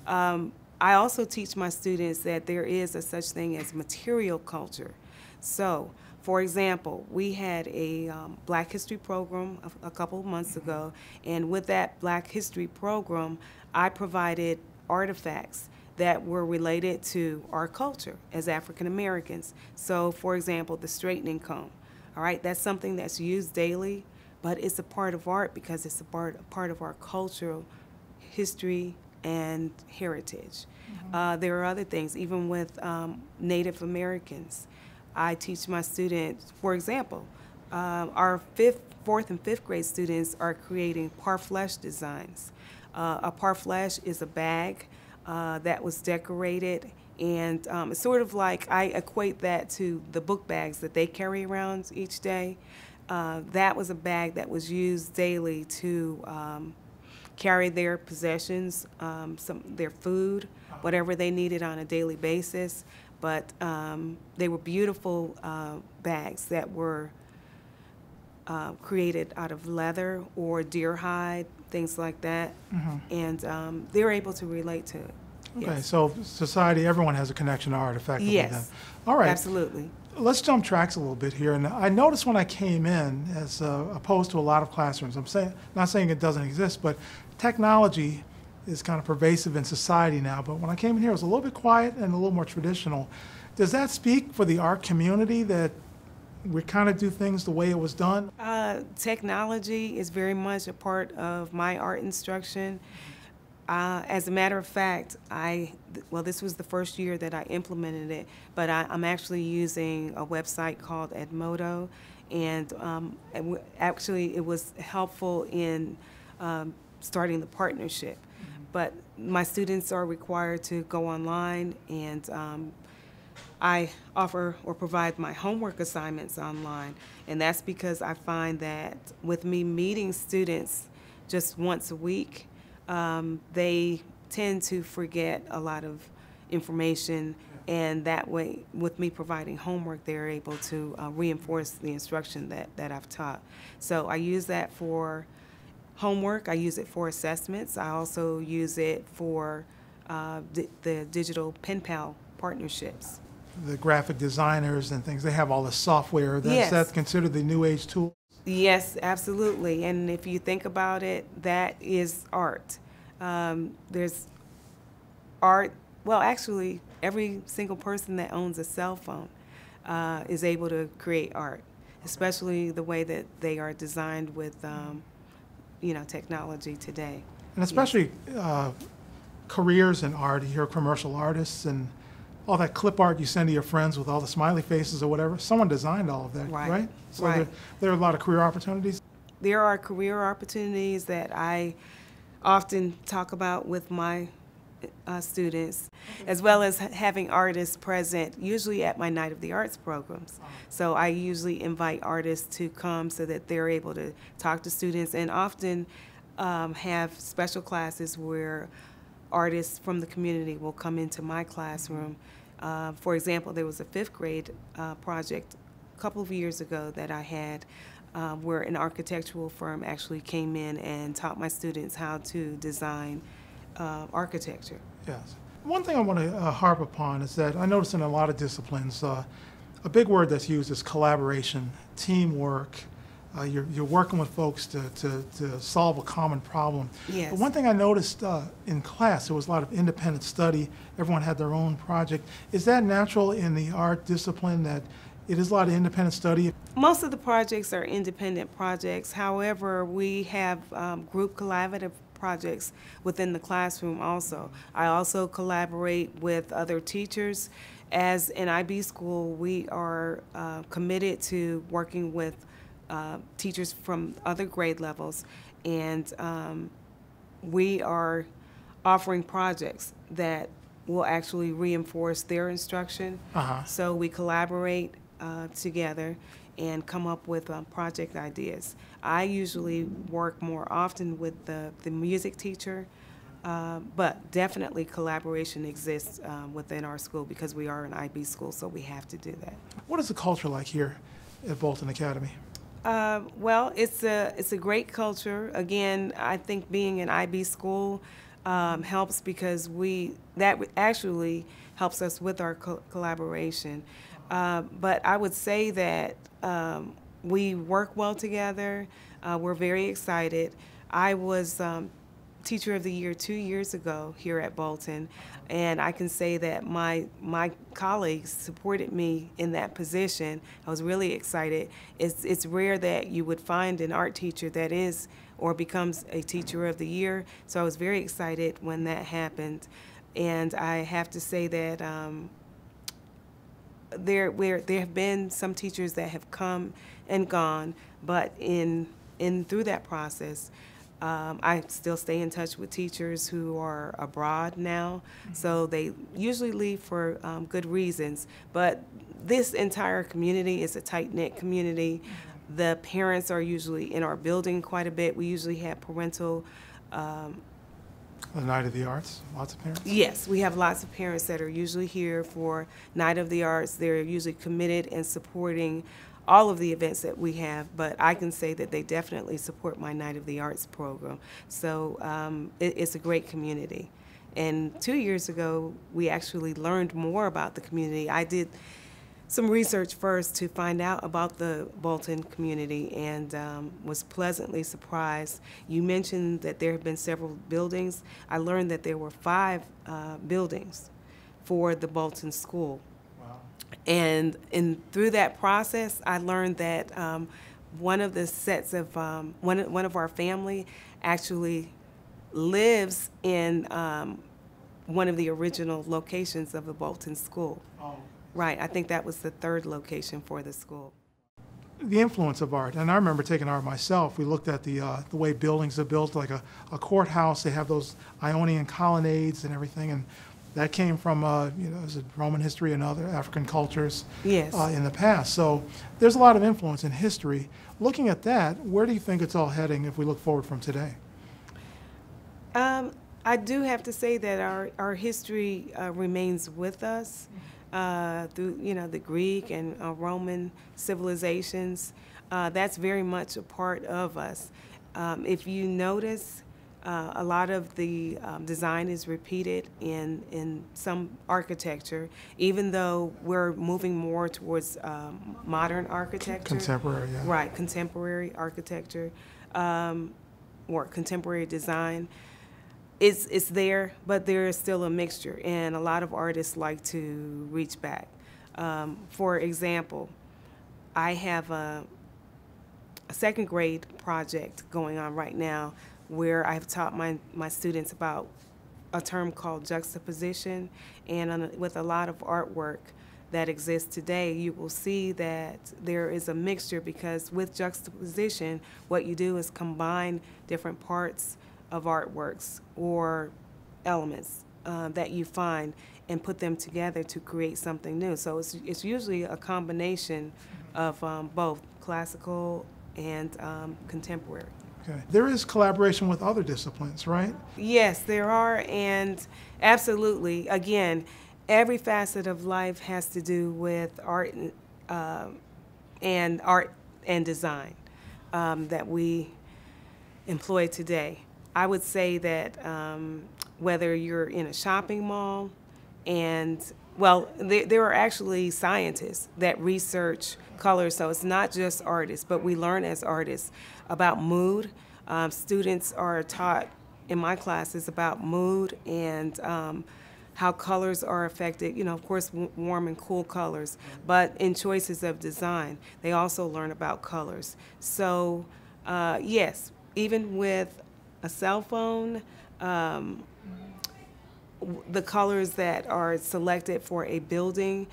I also teach my students that there is a such thing as material culture. So, for example, we had a Black History program a couple of months ago, and with that Black History program, I provided artifacts that were related to our culture as African Americans. So, for example, the straightening comb. All right, that's something that's used daily, but it's a part of art because it's a part of our cultural history and heritage. Mm-hmm. There are other things, even with Native Americans. I teach my students, for example, our 4th and 5th grade students are creating parfleche designs. A parfleche is a bag that was decorated, and it's sort of like, I equate that to the book bags that they carry around each day. That was a bag that was used daily to carry their possessions, their food, whatever they needed on a daily basis. But they were beautiful bags that were created out of leather or deer hide, things like that. Mm-hmm. And they're able to relate to it. Okay, yes. So society, everyone has a connection to art effectively yes. then. All right. Absolutely. Let's jump tracks a little bit here. And I noticed when I came in, as opposed to a lot of classrooms, not saying it doesn't exist, but technology is kind of pervasive in society now. But when I came in here, it was a little bit quiet and a little more traditional. Does that speak for the art community that we kind of do things the way it was done? Technology is very much a part of my art instruction. As a matter of fact, well, this was the first year that I implemented it, but I'm actually using a website called Edmodo, and actually it was helpful in starting the partnership. But my students are required to go online, and I offer or provide my homework assignments online, and that's because I find that with me meeting students just once a week, they tend to forget a lot of information, and that way, with me providing homework, they're able to reinforce the instruction that I've taught. So I use that for homework, I use it for assessments, I also use it for the digital pen pal partnerships. The graphic designers and things, they have all the software. Yes. That's considered the new age tool? Yes, absolutely. And if you think about it, that is art. There's art, well, actually, every single person that owns a cell phone is able to create art, especially the way that they are designed with, technology today. And especially careers in art, you hear commercial artists and all that clip art you send to your friends with all the smiley faces or whatever, someone designed all of that, right? So Right. There are a lot of career opportunities. There are career opportunities that I often talk about with my students, as well as having artists present, usually at my Night of the Arts programs. So I usually invite artists to come so that they're able to talk to students, and often have special classes where artists from the community will come into my classroom. For example, there was a 5th grade project a couple of years ago that I had where an architectural firm actually came in and taught my students how to design architecture. Yes. One thing I want to harp upon is that I notice in a lot of disciplines, a big word that's used is collaboration, teamwork. You're working with folks to solve a common problem. Yes. But one thing I noticed in class, there was a lot of independent study. Everyone had their own project. Is that natural in the art discipline, that it is a lot of independent study? Most of the projects are independent projects. However, we have group collaborative projects within the classroom also. I also collaborate with other teachers. As an IB school, we are committed to working with teachers from other grade levels, and we are offering projects that will actually reinforce their instruction. So we collaborate together and come up with project ideas. I usually work more often with the music teacher, but definitely collaboration exists within our school because we are an IB school, so we have to do that. What is the culture like here at Bolton Academy? Well, it's a great culture. Again, I think being an IB school helps because that actually helps us with our collaboration. But I would say that we work well together. We're very excited. I was Teacher of the Year 2 years ago here at Bolton, and I can say that my colleagues supported me in that position. I was really excited. It's rare that you would find an art teacher that is or becomes a Teacher of the Year, so I was very excited when that happened. And I have to say that there have been some teachers that have come and gone, but through that process, I still stay in touch with teachers who are abroad now, so they usually leave for good reasons. But this entire community is a tight-knit community. The parents are usually in our building quite a bit. We usually have parental The Night of the Arts, lots of parents? Yes, we have lots of parents that are usually here for Night of the Arts. They're usually committed and supporting all of the events that we have, but I can say that they definitely support my Night of the Arts program. So it's a great community. And 2 years ago, we actually learned more about the community. I did some research first to find out about the Bolton community and was pleasantly surprised. You mentioned that there have been several buildings. I learned that there were 5 buildings for the Bolton School. And through that process, I learned that one of the sets of one of our family actually lives in one of the original locations of the Bolton School. Oh. Right, I think that was the third location for the school. The influence of art, and I remember taking art myself. We looked at the way buildings are built, like a courthouse. They have those Ionian colonnades and everything, and that came from is it Roman history and other African cultures Yes. In the past. So there's a lot of influence in history. Looking at that, where do you think it's all heading if we look forward from today? I do have to say that our history remains with us. Through the Greek and Roman civilizations, that's very much a part of us. If you notice, a lot of the design is repeated in some architecture, even though we're moving more towards modern architecture. Contemporary, yeah. Right, contemporary architecture or contemporary design. It's there, but there is still a mixture, and a lot of artists like to reach back. For example, I have a second grade project going on right now where I've taught my students about a term called juxtaposition, and with a lot of artwork that exists today, you will see that there is a mixture, because with juxtaposition, what you do is combine different parts of artworks or elements that you find and put them together to create something new. So it's usually a combination of both classical and contemporary. Okay. There is collaboration with other disciplines, right? Yes, there are, and absolutely. Again, every facet of life has to do with art and design that we employ today. I would say that whether you're in a shopping mall, and well, there are actually scientists that research color, so it's not just artists, but we learn as artists about mood. Students are taught in my classes about mood and how colors are affected, of course, warm and cool colors, but in choices of design, they also learn about colors. So, yes, even with a cell phone, the colors that are selected for a building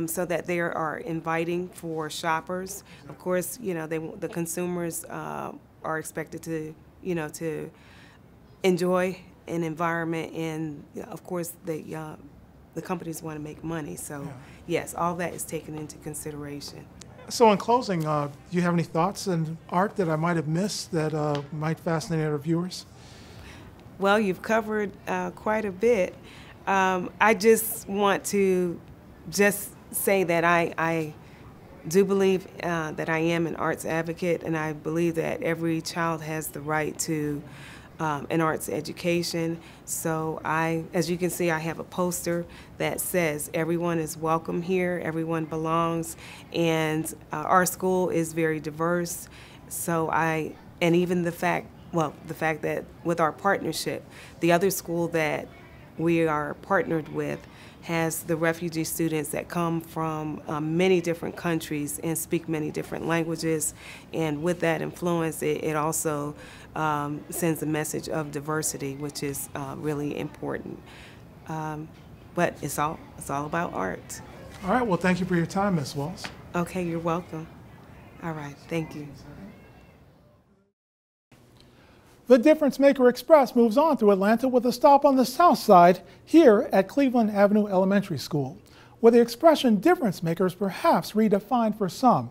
so that they are inviting for shoppers. Of course, the consumers are expected to, to enjoy an environment, and of course the companies want to make money. So yes, all that is taken into consideration. So in closing, do you have any thoughts on art that I might have missed that might fascinate our viewers? Well, you've covered quite a bit. I just want to say that I do believe that I am an arts advocate, and I believe that every child has the right to an arts education. So as you can see, I have a poster that says everyone is welcome here, everyone belongs, and our school is very diverse. So and even the fact that with our partnership, the other school that we are partnered with has the refugee students that come from many different countries and speak many different languages. And with that influence, it also sends a message of diversity, which is really important. But it's all about art. All right, well, thank you for your time, Ms. Walls. Okay, you're welcome. All right, thank you. The Difference Maker Express moves on through Atlanta with a stop on the south side here at Cleveland Avenue Elementary School, where the expression difference maker is perhaps redefined for some.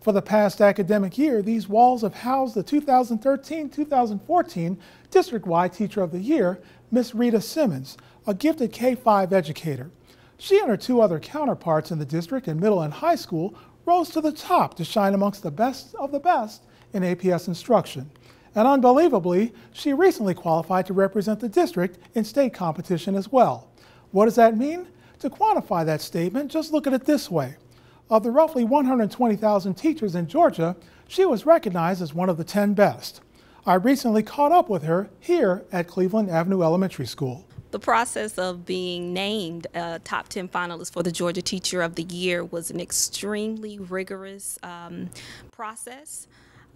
For the past academic year, these walls have housed the 2013-2014 District-wide Teacher of the Year, Miss Rita Simmons, a gifted K-5 educator. She and her two other counterparts in the district in middle and high school rose to the top to shine amongst the best of the best in APS instruction. And unbelievably, she recently qualified to represent the district in state competition as well. What does that mean? To quantify that statement, just look at it this way. Of the roughly 120,000 teachers in Georgia, she was recognized as one of the 10 best. I recently caught up with her here at Cleveland Avenue Elementary School. The process of being named a top 10 finalist for the Georgia Teacher of the Year was an extremely rigorous process.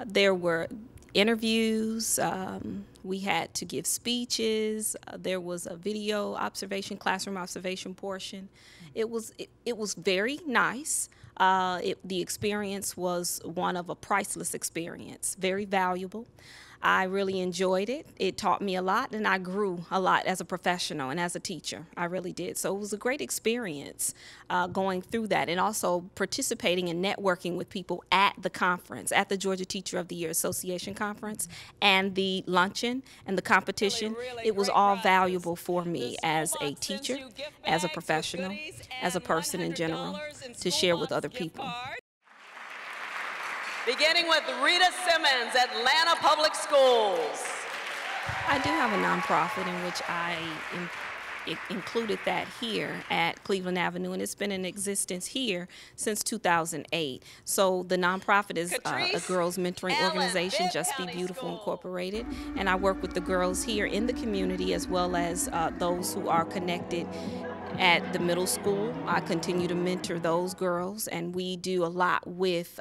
There were interviews, We had to give speeches. There was a video observation, classroom observation portion. It was very nice. The experience was one of a priceless experience, very valuable. I really enjoyed it. It taught me a lot, and I grew a lot as a professional and as a teacher. I really did. So it was a great experience going through that, and also participating and networking with people at the conference, at the Georgia Teacher of the Year Association Conference, and the luncheon and the competition. It was all valuable for me as a teacher, as a professional, as a person in general, to share with other people. Beginning with Rita Simmons, Atlanta Public Schools. I do have a nonprofit in which I included that here at Cleveland Avenue, and it's been in existence here since 2008. So the nonprofit is a girls mentoring organization, Just Be Beautiful Incorporated, and I work with the girls here in the community as well as those who are connected at the middle school. I continue to mentor those girls, and we do a lot with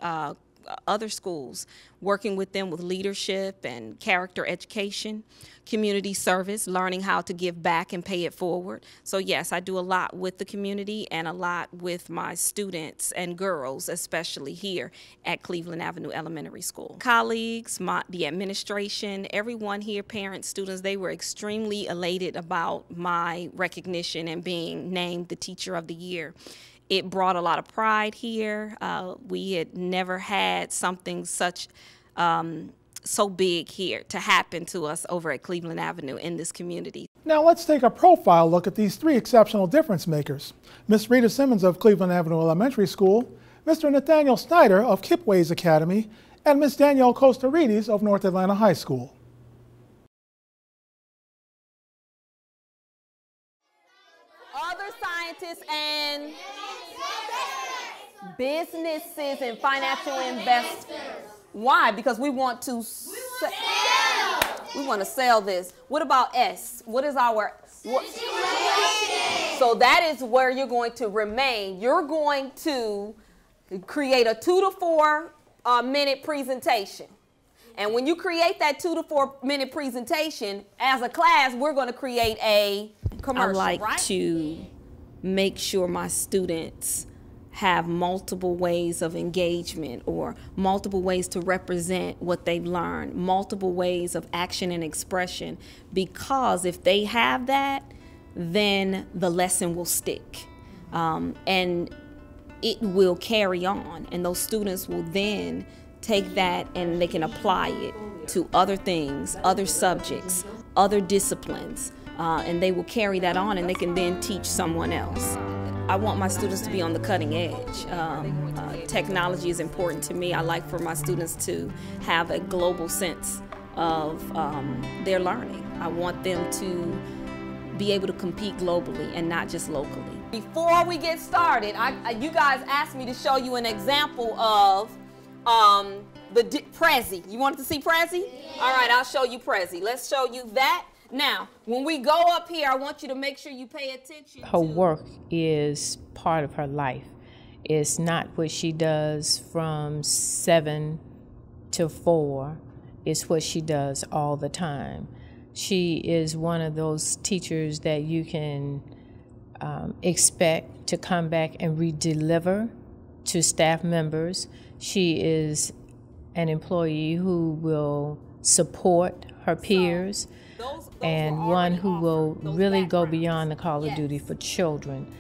other schools, working with them with leadership and character education, community service, learning how to give back and pay it forward. So yes, I do a lot with the community and a lot with my students and girls, especially here at Cleveland Avenue Elementary School. Colleagues, the administration, everyone here, parents, students, they were extremely elated about my recognition and being named the Teacher of the Year. It brought a lot of pride here. We had never had something so big here to happen to us over at Cleveland Avenue in this community. Now let's take a profile look at these three exceptional difference makers. Miss Rita Simmons of Cleveland Avenue Elementary School, Mr. Nathaniel Snyder of Kipways Academy, and Miss Danielle Costarides of North Atlanta High School. Other scientists and businesses and financial investors. Why? Because we want to sell this. What about S? What is our so that is where you're going to remain. You're going to create a 2 to 4 minute presentation. And when you create that 2 to 4 minute presentation, as a class, we're going to create a commercial. I like to make sure my students have multiple ways of engagement or multiple ways to represent what they've learned, multiple ways of action and expression, because if they have that, then the lesson will stick and it will carry on, and those students will then take that and they can apply it to other things, other subjects, other disciplines, and they will carry that on and they can then teach someone else. I want my students to be on the cutting edge. Technology is important to me. I like for my students to have a global sense of their learning. I want them to be able to compete globally and not just locally. Before we get started, you guys asked me to show you an example of the Prezi. You wanted to see Prezi? Yeah. All right, I'll show you Prezi. Let's show you that. Now, when we go up here, I want you to make sure you pay attention. Her work is part of her life. It's not what she does from 7 to 4. It's what she does all the time. She is one of those teachers that you can expect to come back and redeliver to staff members. She is an employee who will support her peers, and one who will really go beyond the call of duty for children.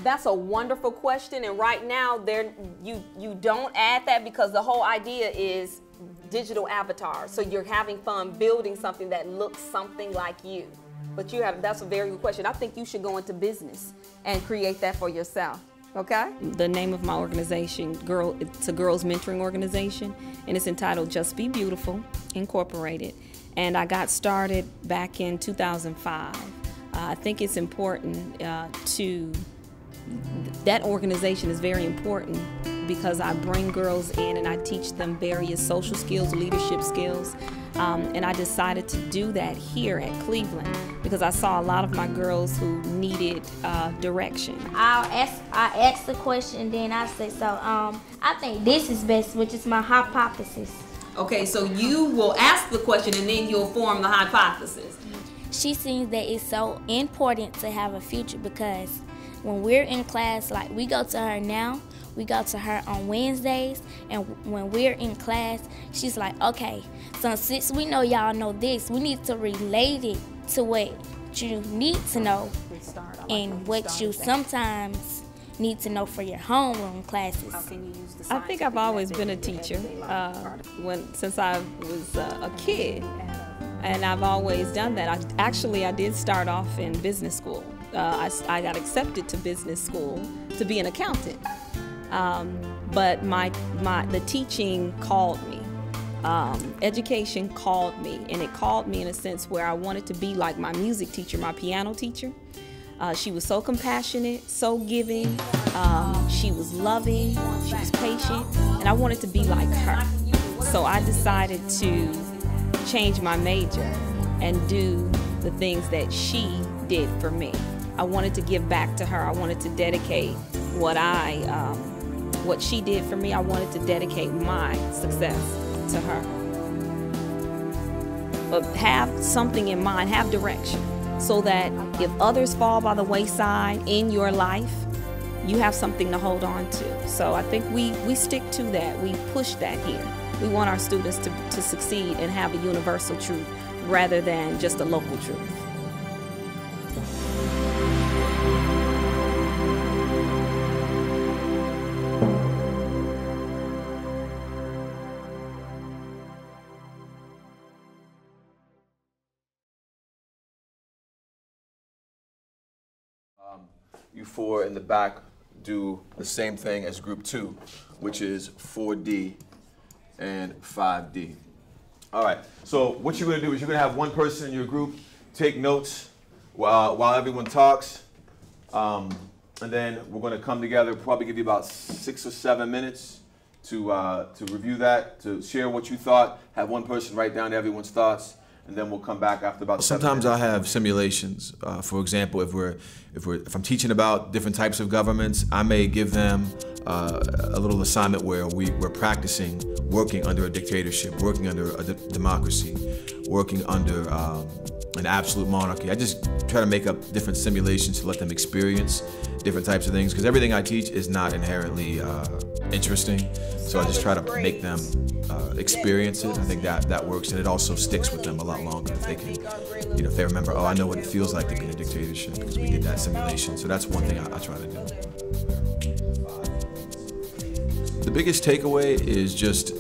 That's a wonderful question, and right now you don't add that because the whole idea is digital avatars. So you're having fun building something that looks something like you. But that's a very good question. I think you should go into business and create that for yourself. Okay? The name of my organization, it's a girls mentoring organization, and it's entitled Just Be Beautiful Incorporated. And I got started back in 2005. I think it's important that organization is very important because I bring girls in and I teach them various social skills, leadership skills, and I decided to do that here at Cleveland because I saw a lot of my girls who needed direction. I ask the question, then I say, so I think this is best, which is my hypothesis. Okay, so you will ask the question and then you'll form the hypothesis. She seems that it's so important to have a future because when we're in class, like we go to her now, we go to her on Wednesdays, and when we're in class, she's like, okay, so since we know y'all know this, we need to relate it to what you need to know and what you sometimes need to know for your homeroom classes. I think I've always been a teacher since I was a kid, and I've always done that. I did start off in business school. I got accepted to business school to be an accountant, but the teaching called me. Education called me, and it called me in a sense where I wanted to be like my music teacher, my piano teacher. She was so compassionate, so giving, she was loving, she was patient, and I wanted to be like her. So I decided to change my major and do the things that she did for me. I wanted to give back to her. I wanted to dedicate what she did for me. I wanted to dedicate my success to her. But have something in mind, have direction, so that if others fall by the wayside in your life, you have something to hold on to. So I think we stick to that. We push that here. We want our students to succeed and have a universal truth rather than just a local truth. You four in the back do the same thing as group 2, which is 4D and 5D. All right, so what you're gonna do is you're gonna have one person in your group take notes while everyone talks, and then we're gonna come together, probably give you about 6 or 7 minutes to review that, to share what you thought, have one person write down everyone's thoughts, and then we'll come back after about 7 minutes. Sometimes I have simulations. For example, if I'm teaching about different types of governments, I may give them a little assignment where we're practicing working under a dictatorship, working under a democracy, working under an absolute monarchy. I just try to make up different simulations to let them experience different types of things, because everything I teach is not inherently interesting. So I just try to make them experience it. I think that works, and it also sticks with them a lot longer if they can, if they remember, oh, I know what it feels like to be in a dictatorship because we did that simulation. So that's one thing I try to do. The biggest takeaway is just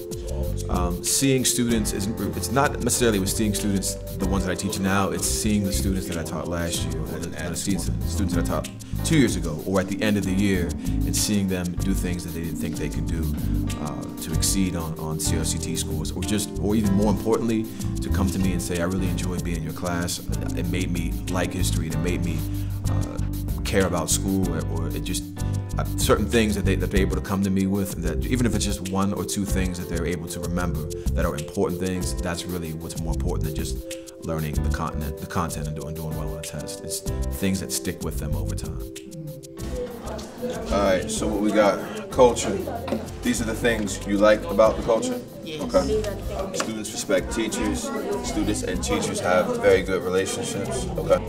seeing students. It's not necessarily with seeing students, the ones that I teach now, it's seeing the students that I taught last year, or the students that I taught 2 years ago, or at the end of the year, and seeing them do things that they didn't think they could do to exceed on CRCT scores, or even more importantly, to come to me and say, I really enjoyed being in your class. It made me like history, it made me care about school, or it just, certain things that they're able to come to me with, that even if it's just 1 or 2 things that they're able to remember that are important things, that's really what's more important than just learning the content and doing well on a test. It's things that stick with them over time. All right, so what we got, culture. These are the things you like about the culture? Yes. Okay. Students respect teachers. Students and teachers have very good relationships. Okay.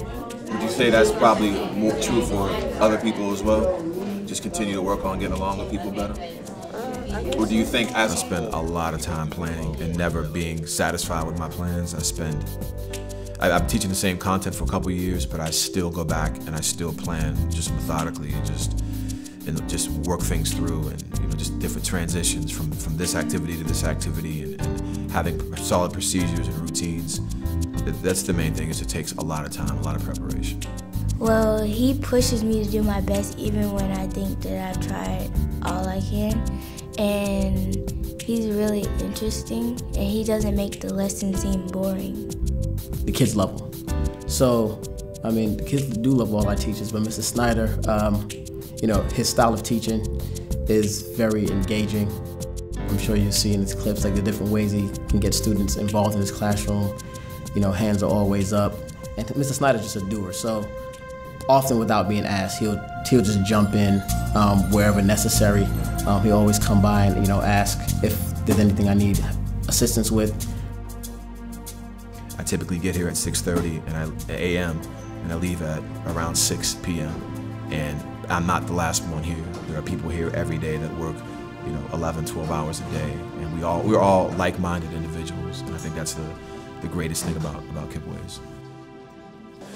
Would you say that's probably more true for other people as well? Just continue to work on getting along with people better? Or do you think I spend a lot of time planning and never being satisfied with my plans? I'm teaching the same content for a couple of years, but I still go back and I still plan just methodically and just work things through, and just different transitions from this activity to this activity, and having solid procedures and routines. That's the main thing, is it takes a lot of time, a lot of preparation. Well, he pushes me to do my best even when I think that I've tried all I can. And he's really interesting, and he doesn't make the lesson seem boring. The kids love him. So, the kids do love all our teachers, but Mr. Snyder, his style of teaching is very engaging. I'm sure you'll see in his clips, like the different ways he can get students involved in his classroom. Hands are always up. And Mr. Snyder's just a doer, so often without being asked, he'll just jump in wherever necessary. He'll always come by and ask if there's anything I need assistance with. I typically get here at 6:30 a.m. and I leave at around 6 p.m. And I'm not the last one here. There are people here every day that work, 11, 12 hours a day, and we're all like-minded individuals. And I think that's the greatest thing about Kipways.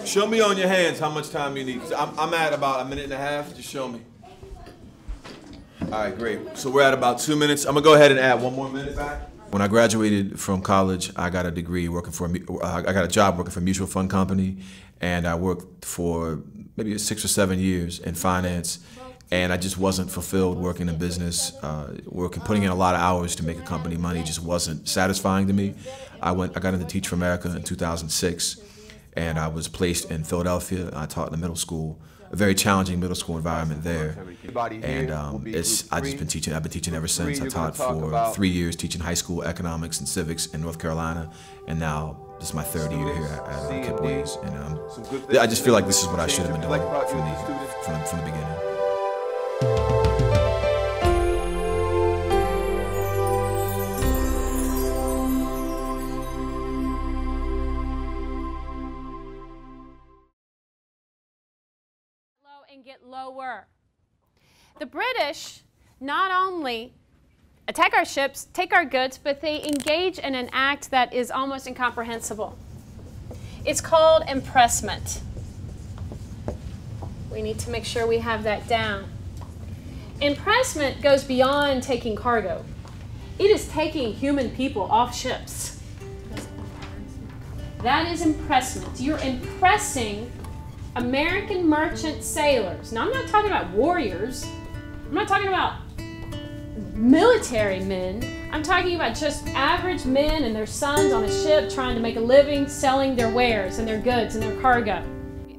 Show me on your hands how much time you need. 'Cause I'm at about a minute and a half. Just show me. All right, great. So we're at about 2 minutes. I'm gonna go ahead and add 1 more minute back. When I graduated from college, I got a degree I got a job working for a mutual fund company, and I worked for maybe 6 or 7 years in finance, and I just wasn't fulfilled working in business. Putting in a lot of hours to make a company money just wasn't satisfying to me. I got into Teach for America in 2006, and I was placed in Philadelphia. I taught in the middle school, a very challenging middle school environment there. And I've been teaching ever since. I taught for 3 years teaching high school economics and civics in North Carolina, and now this is my 3rd year here at Kipways. And I just feel like this is what I should have been doing from the beginning. And get lower. The British not only attack our ships, take our goods, but they engage in an act that is almost incomprehensible. It's called impressment. We need to make sure we have that down. Impressment goes beyond taking cargo. It is taking human people off ships. That is impressment. You're impressing American merchant sailors. Now, I'm not talking about warriors. I'm not talking about military men. I'm talking about just average men and their sons on a ship trying to make a living selling their wares and their goods and their cargo.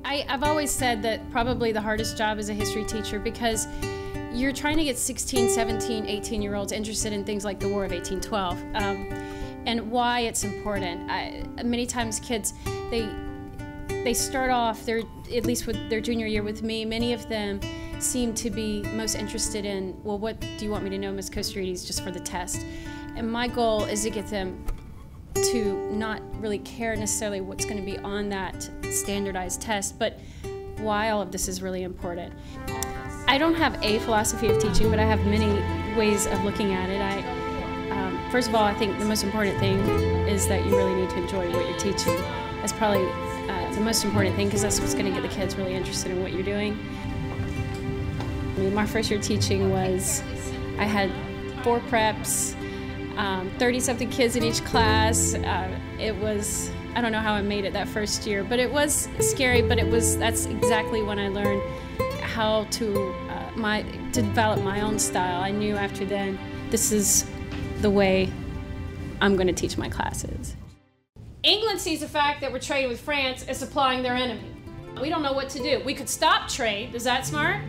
I've always said that probably the hardest job as a history teacher, because you're trying to get 16, 17, 18-year-olds interested in things like the War of 1812 and why it's important. Many times kids, they start off, at least with their junior year with me, many of them seem to be most interested in, well, what do you want me to know, Ms. Kosterides, just for the test? And my goal is to get them to not really care necessarily what's going to be on that standardized test, but why all of this is really important. I don't have a philosophy of teaching, but I have many ways of looking at it. First of all, I think the most important thing is that you really need to enjoy what you're teaching. That's probably the most important thing, because that's what's going to get the kids really interested in what you're doing. I mean, my first year teaching was, I had 4 preps, 30-something kids in each class. It was, I don't know how I made it that first year, but it was scary, but that's exactly when I learned how to develop my own style. I knew after then, this is the way I'm going to teach my classes. England sees the fact that we're trading with France as supplying their enemy. We don't know what to do. We could stop trade. Is that smart?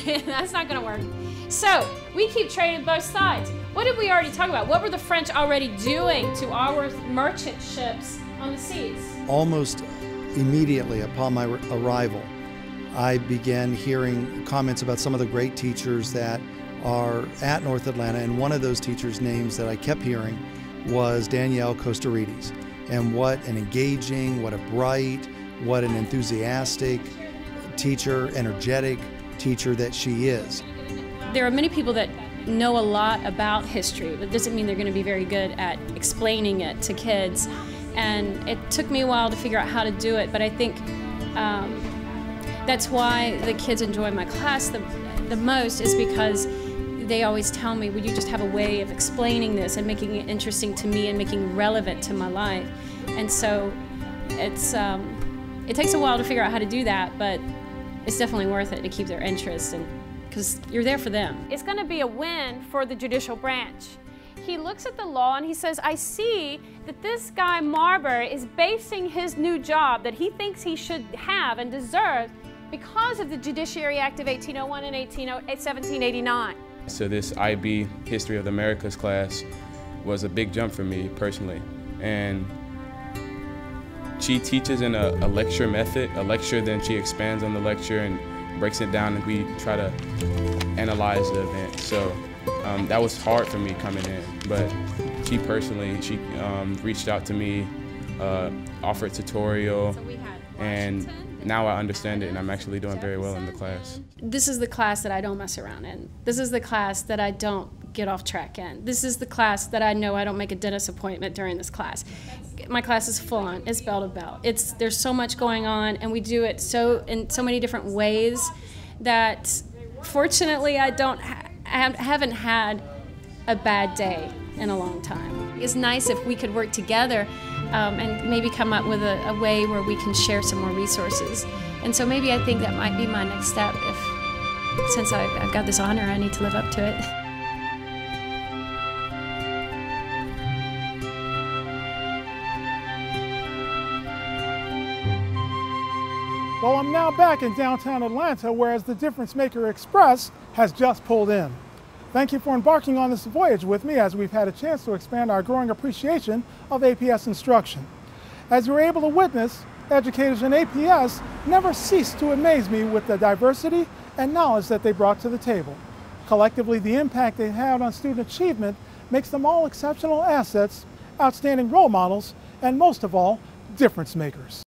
That's not going to work. So we keep trading both sides. What did we already talk about? What were the French already doing to our merchant ships on the seas? Almost immediately upon my arrival, I began hearing comments about some of the great teachers that are at North Atlanta, and one of those teachers' names that I kept hearing was Danielle Kosterides. And what an engaging, what a bright, what an enthusiastic teacher, energetic teacher that she is. There are many people that know a lot about history, but it doesn't mean they're going to be very good at explaining it to kids. And it took me a while to figure out how to do it, but I think that's why the kids enjoy my class the most, is because they always tell me, would you just have a way of explaining this and making it interesting to me and making it relevant to my life? And so it takes a while to figure out how to do that, but it's definitely worth it to keep their interest, and because you're there for them. It's going to be a win for the judicial branch. He looks at the law and he says, I see that this guy Marbury is basing his new job that he thinks he should have and deserves because of the Judiciary Act of 1801 and 1789. So this IB History of the Americas class was a big jump for me personally. And she teaches in a lecture method, a lecture, then she expands on the lecture and breaks it down, and we try to analyze the event. So that was hard for me coming in, but she personally, she reached out to me, offered tutorial, and now I understand it and I'm actually doing very well in the class. This is the class that I don't mess around in. This is the class that I don't get off track in. This is the class that I know I don't make a dentist appointment during this class. My class is full on. It's bell to bell. There's so much going on, and we do it in so many different ways that fortunately I haven't had a bad day in a long time. It's nice if we could work together and maybe come up with a way where we can share some more resources. And so maybe I think that might be my next step since I've got this honor, I need to live up to it. Well, I'm now back in downtown Atlanta, whereas the Difference Maker Express has just pulled in. Thank you for embarking on this voyage with me as we've had a chance to expand our growing appreciation of APS instruction. As you're able to witness, educators in APS never cease to amaze me with the diversity and knowledge that they brought to the table. Collectively, the impact they had on student achievement makes them all exceptional assets, outstanding role models, and most of all, difference makers.